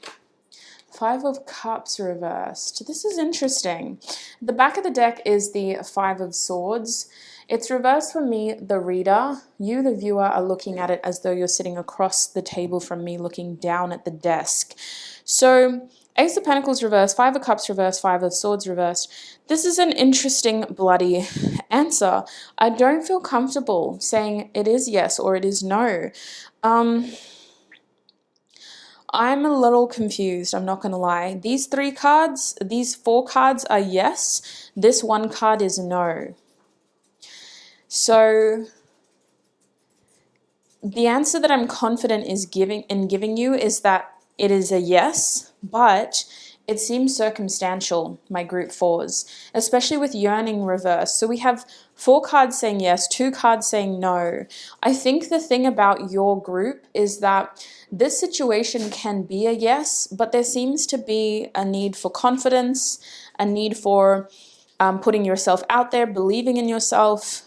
Five of Cups reversed. This is interesting. The back of the deck is the Five of Swords. It's reversed for me, the reader. You, the viewer, are looking at it as though you're sitting across the table from me, looking down at the desk. So, Ace of Pentacles reversed, Five of Cups reversed, Five of Swords reversed. This is an interesting, bloody answer. I don't feel comfortable saying it is yes or it is no. I'm a little confused, I'm not going to lie. These four cards are yes. This one card is no. So the answer that I'm confident in giving you is that it is a yes, but it seems circumstantial, my group fours, especially with yearning reverse. So we have 4 cards saying yes, 2 cards saying no. I think the thing about your group is that this situation can be a yes, but there seems to be a need for confidence, a need for putting yourself out there, believing in yourself,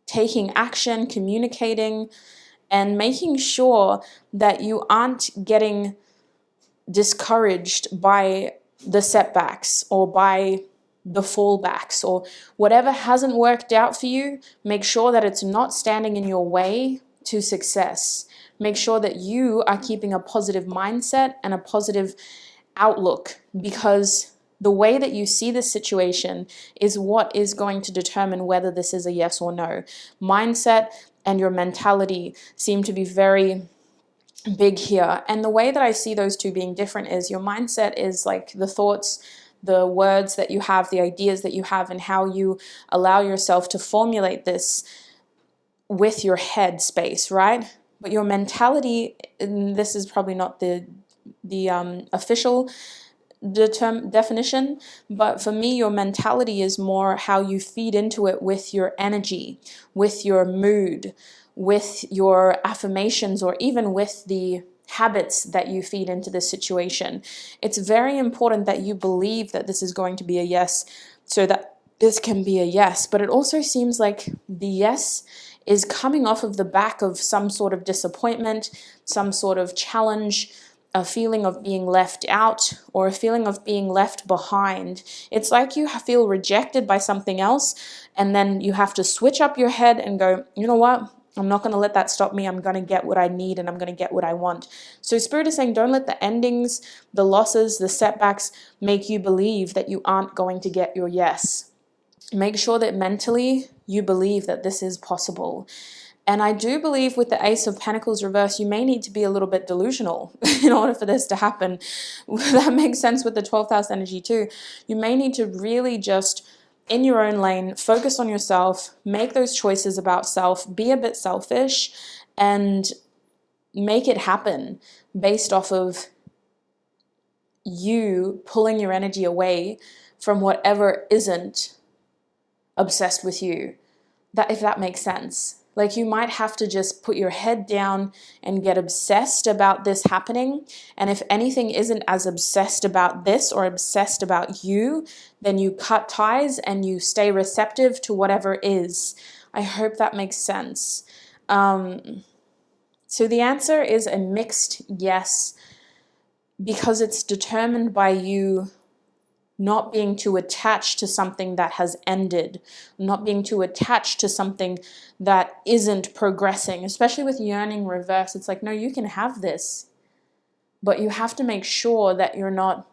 taking action, communicating, and making sure that you aren't getting discouraged by the setbacks or by the fallbacks or whatever hasn't worked out for you. Make sure that it's not standing in your way to success. Make sure that you are keeping a positive mindset and a positive outlook, because the way that you see this situation is what is going to determine whether this is a yes or no. Mindset and your mentality seem to be very big here. And the way that I see those two being different is your mindset is like the thoughts, the words that you have, the ideas that you have, and how you allow yourself to formulate this with your head space, right? But your mentality, and this is probably not the official definition, but for me, your mentality is more how you feed into it with your energy, with your mood, with your affirmations, or even with the habits that you feed into this situation. It's very important that you believe that this is going to be a yes, so that this can be a yes. But it also seems like the yes is coming off of the back of some sort of disappointment, some sort of challenge, a feeling of being left out, or a feeling of being left behind. It's like you feel rejected by something else, and then you have to switch up your head and go, you know what? I'm not going to let that stop me. I'm going to get what I need and I'm going to get what I want. So Spirit is saying, don't let the endings, the losses, the setbacks make you believe that you aren't going to get your yes. Make sure that mentally you believe that this is possible. And I do believe with the Ace of Pentacles reverse, you may need to be a little bit delusional in order for this to happen. That makes sense with the 12th house energy too. You may need to really just, in your own lane, focus on yourself, make those choices about self, be a bit selfish, and make it happen based off of you pulling your energy away from whatever isn't obsessed with you. That, if that makes sense. Like, you might have to just put your head down and get obsessed about this happening. And if anything isn't as obsessed about this or obsessed about you, then you cut ties and you stay receptive to whatever is. I hope that makes sense. So the answer is a mixed yes, because it's determined by you not being too attached to something that has ended, not being too attached to something that isn't progressing, especially with yearning reverse. It's like, no, you can have this, but you have to make sure that you're not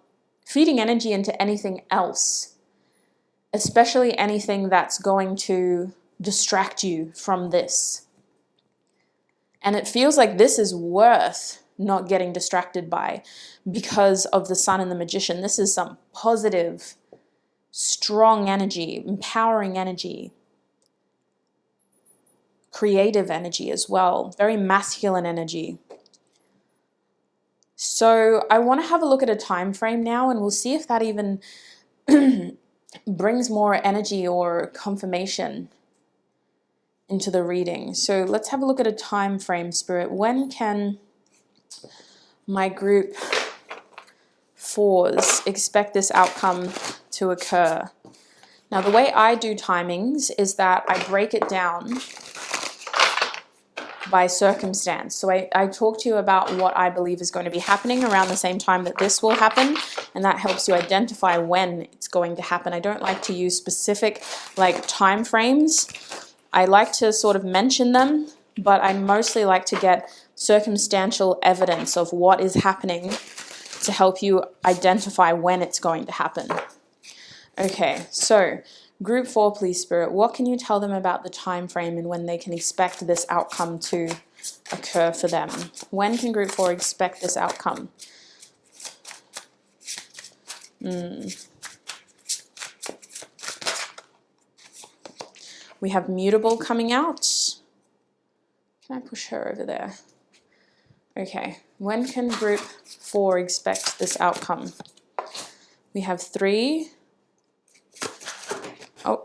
feeding energy into anything else, especially anything that's going to distract you from this. And it feels like this is worth not getting distracted by because of the Sun and the Magician. This is some positive, strong energy, empowering energy, creative energy as well, very masculine energy. So I want to have a look at a time frame now, and we'll see if that even brings more energy or confirmation into the reading. So let's have a look at a time frame, Spirit. When can my group 4s expect this outcome to occur? Now, the way I do timings is that I break it down by circumstance. So I talk to you about what I believe is going to be happening around the same time that this will happen, and that helps you identify when it's going to happen. I don't like to use specific time frames. I like to sort of mention them, but I mostly like to get circumstantial evidence of what is happening to help you identify when it's going to happen. Okay, so group 4, please, Spirit. What can you tell them about the time frame and when they can expect this outcome to occur for them? When can group 4 expect this outcome? We have mutable coming out. Can I push her over there? Okay, when can group 4 expect this outcome? We have 3. Oh.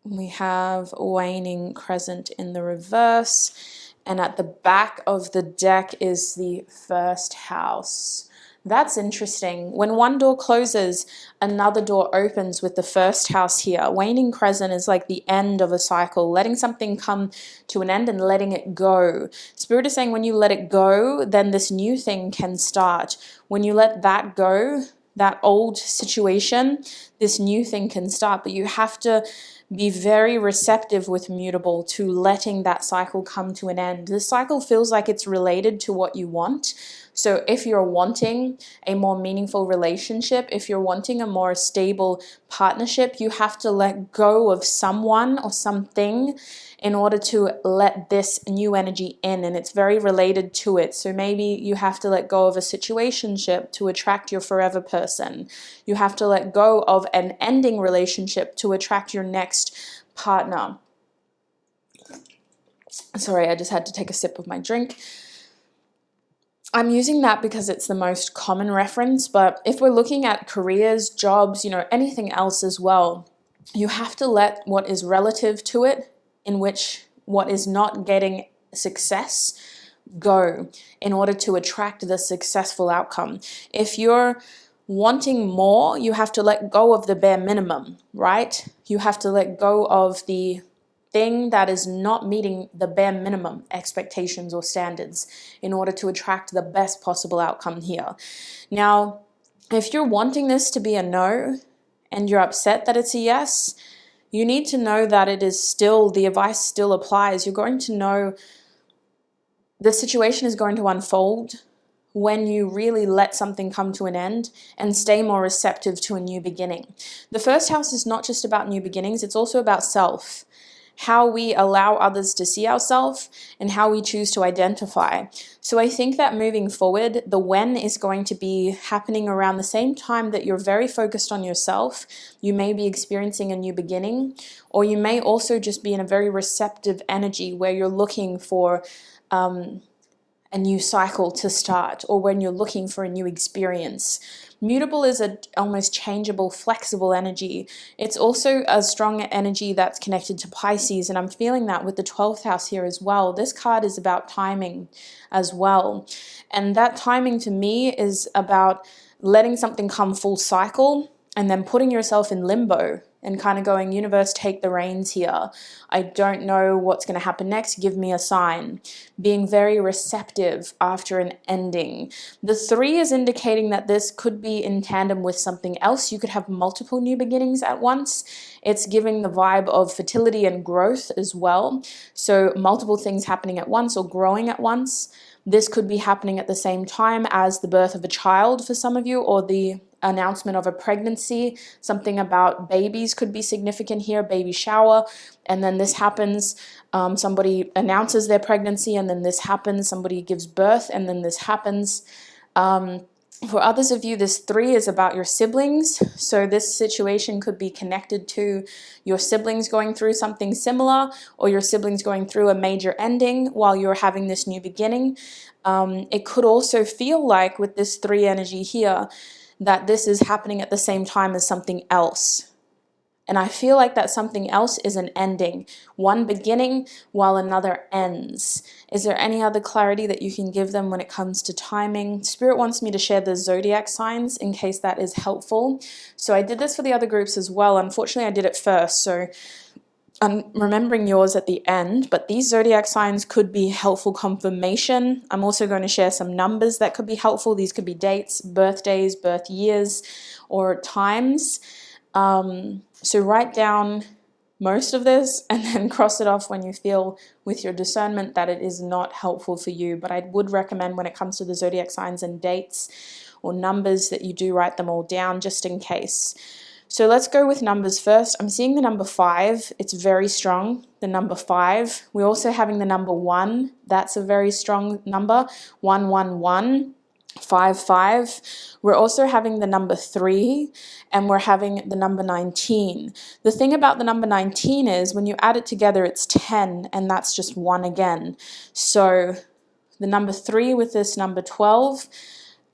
We have waning crescent in the reverse. And at the back of the deck is the first house. That's interesting. When one door closes, another door opens with the first house here. Waning crescent is like the end of a cycle, letting something come to an end and letting it go. Spirit is saying when you let it go, then this new thing can start. When you let that go, that old situation, this new thing can start. But you have to be very receptive with mutable to letting that cycle come to an end. The cycle feels like it's related to what you want. So if you're wanting a more meaningful relationship, if you're wanting a more stable partnership, you have to let go of someone or something in order to let this new energy in, and it's very related to it. So maybe you have to let go of a situationship to attract your forever person. You have to let go of an ending relationship to attract your next partner. Sorry, I just had to take a sip of my drink. I'm using that because it's the most common reference, but if we're looking at careers, jobs, anything else as well, you have to let what is relative to it, in which what is not getting success, go in order to attract the successful outcome. If you're wanting more, you have to let go of the bare minimum, right? You have to let go of the thing that is not meeting the bare minimum expectations or standards in order to attract the best possible outcome here. Now, if you're wanting this to be a no and you're upset that it's a yes, you need to know that it is still, the advice still applies. You're going to know the situation is going to unfold when you really let something come to an end and stay more receptive to a new beginning. The first house is not just about new beginnings, it's also about self. How we allow others to see ourselves and how we choose to identify. So I think that moving forward, the when is going to be happening around the same time that you're very focused on yourself. You may be experiencing a new beginning, or you may also just be in a very receptive energy where you're looking for a new cycle to start, or when you're looking for a new experience. Mutable is a almost changeable, flexible energy. It's also a strong energy that's connected to Pisces, and I'm feeling that with the 12th house here as well. This card is about timing as well. And that timing to me is about letting something come full cycle and then putting yourself in limbo and kind of going, universe, take the reins here. I don't know what's going to happen next. Give me a sign. Being very receptive after an ending. The 3 is indicating that this could be in tandem with something else. You could have multiple new beginnings at once. It's giving the vibe of fertility and growth as well. So multiple things happening at once or growing at once. This could be happening at the same time as the birth of a child for some of you, or the announcement of a pregnancy. Something about babies could be significant here, baby shower, and then this happens. Somebody announces their pregnancy, and then this happens. Somebody gives birth, and then this happens. For others of you, this 3 is about your siblings. So this situation could be connected to your siblings going through something similar, or your siblings going through a major ending while you're having this new beginning. It could also feel like with this 3 energy here, that this is happening at the same time as something else. And I feel like that something else is an ending, one beginning while another ends. Is there any other clarity that you can give them when it comes to timing? Spirit wants me to share the zodiac signs in case that is helpful. So I did this for the other groups as well. Unfortunately, I did it first. So I'm remembering yours at the end, but these zodiac signs could be helpful confirmation. I'm also going to share some numbers that could be helpful. These could be dates, birthdays, birth years, or times. So write down most of this and then cross it off when you feel with your discernment that it is not helpful for you. But I would recommend when it comes to the zodiac signs and dates or numbers that you do write them all down just in case. So let's go with numbers first. I'm seeing the number 5. It's very strong, the number 5. We're also having the number 1. That's a very strong number. 111. 5. We're also having the number 3, and we're having the number 19. The thing about the number 19 is when you add it together, it's 10, and that's just 1 again. So the number 3 with this number 12,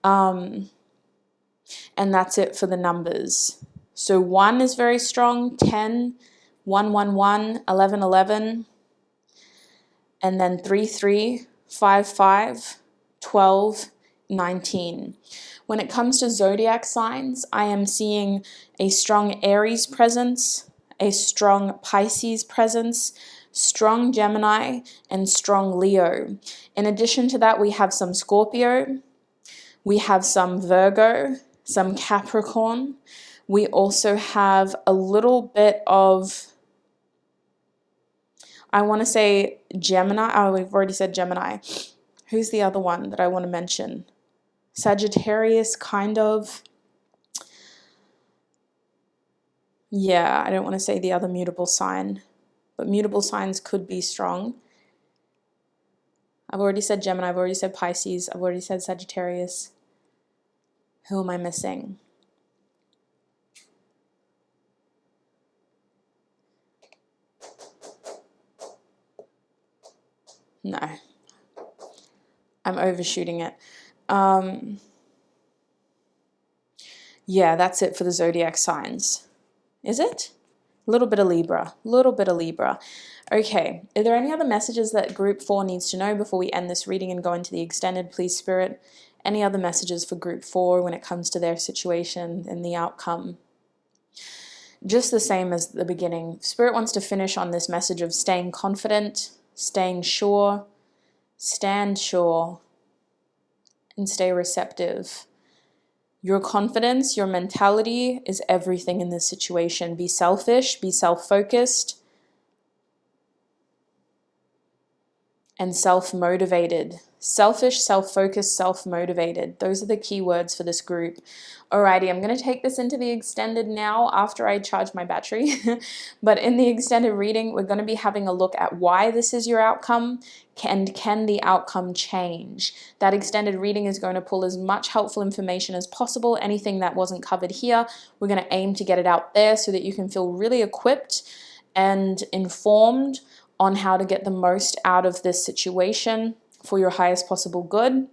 and that's it for the numbers. So 1 is very strong, 10, 111, 11, and then 3, 5, 12, 19. When it comes to zodiac signs, I am seeing a strong Aries presence, a strong Pisces presence, strong Gemini, and strong Leo. In addition to that, we have some Scorpio, we have some Virgo, some Capricorn. We also have a little bit of, I want to say Gemini. Oh, we've already said Gemini. Who's the other one that I want to mention? Sagittarius, kind of. Yeah, I don't want to say the other mutable sign, but mutable signs could be strong. I've already said Gemini, I've already said Pisces, I've already said Sagittarius. Who am I missing? No, I'm overshooting it. Yeah, that's it for the zodiac signs. Is it? A little bit of Libra, Okay, are there any other messages that group 4 needs to know before we end this reading and go into the extended, please, Spirit? Any other messages for group 4 when it comes to their situation and the outcome? Just the same as the beginning. Spirit wants to finish on this message of staying confident, staying sure, stand sure, and stay receptive. Your confidence, your mentality is everything in this situation. Be selfish, be self-focused, and self-motivated. Selfish, self-focused, self-motivated. Those are the key words for this group. Alrighty, I'm going to take this into the extended now after I charge my battery. But in the extended reading, we're going to be having a look at why this is your outcome and can the outcome change. That extended reading is going to pull as much helpful information as possible. Anything that wasn't covered here, we're going to aim to get it out there so that you can feel really equipped and informed on how to get the most out of this situation for your highest possible good.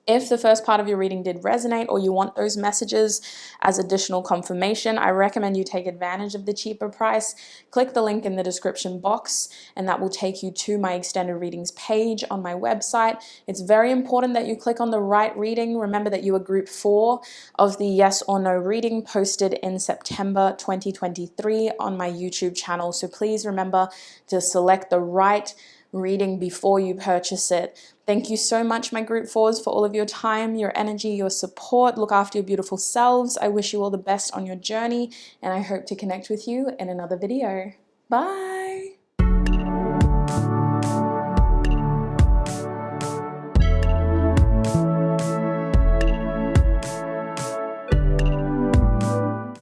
If the first part of your reading did resonate or you want those messages as additional confirmation, I recommend you take advantage of the cheaper price. Click the link in the description box and that will take you to my extended readings page on my website. It's very important that you click on the right reading. Remember that you are group 4 of the yes or no reading posted in September 2023 on my YouTube channel. So please remember to select the right reading before you purchase it. Thank you so much, my group 4s, for all of your time, your energy, your support. Look after your beautiful selves. I wish you all the best on your journey, and I hope to connect with you in another video. Bye.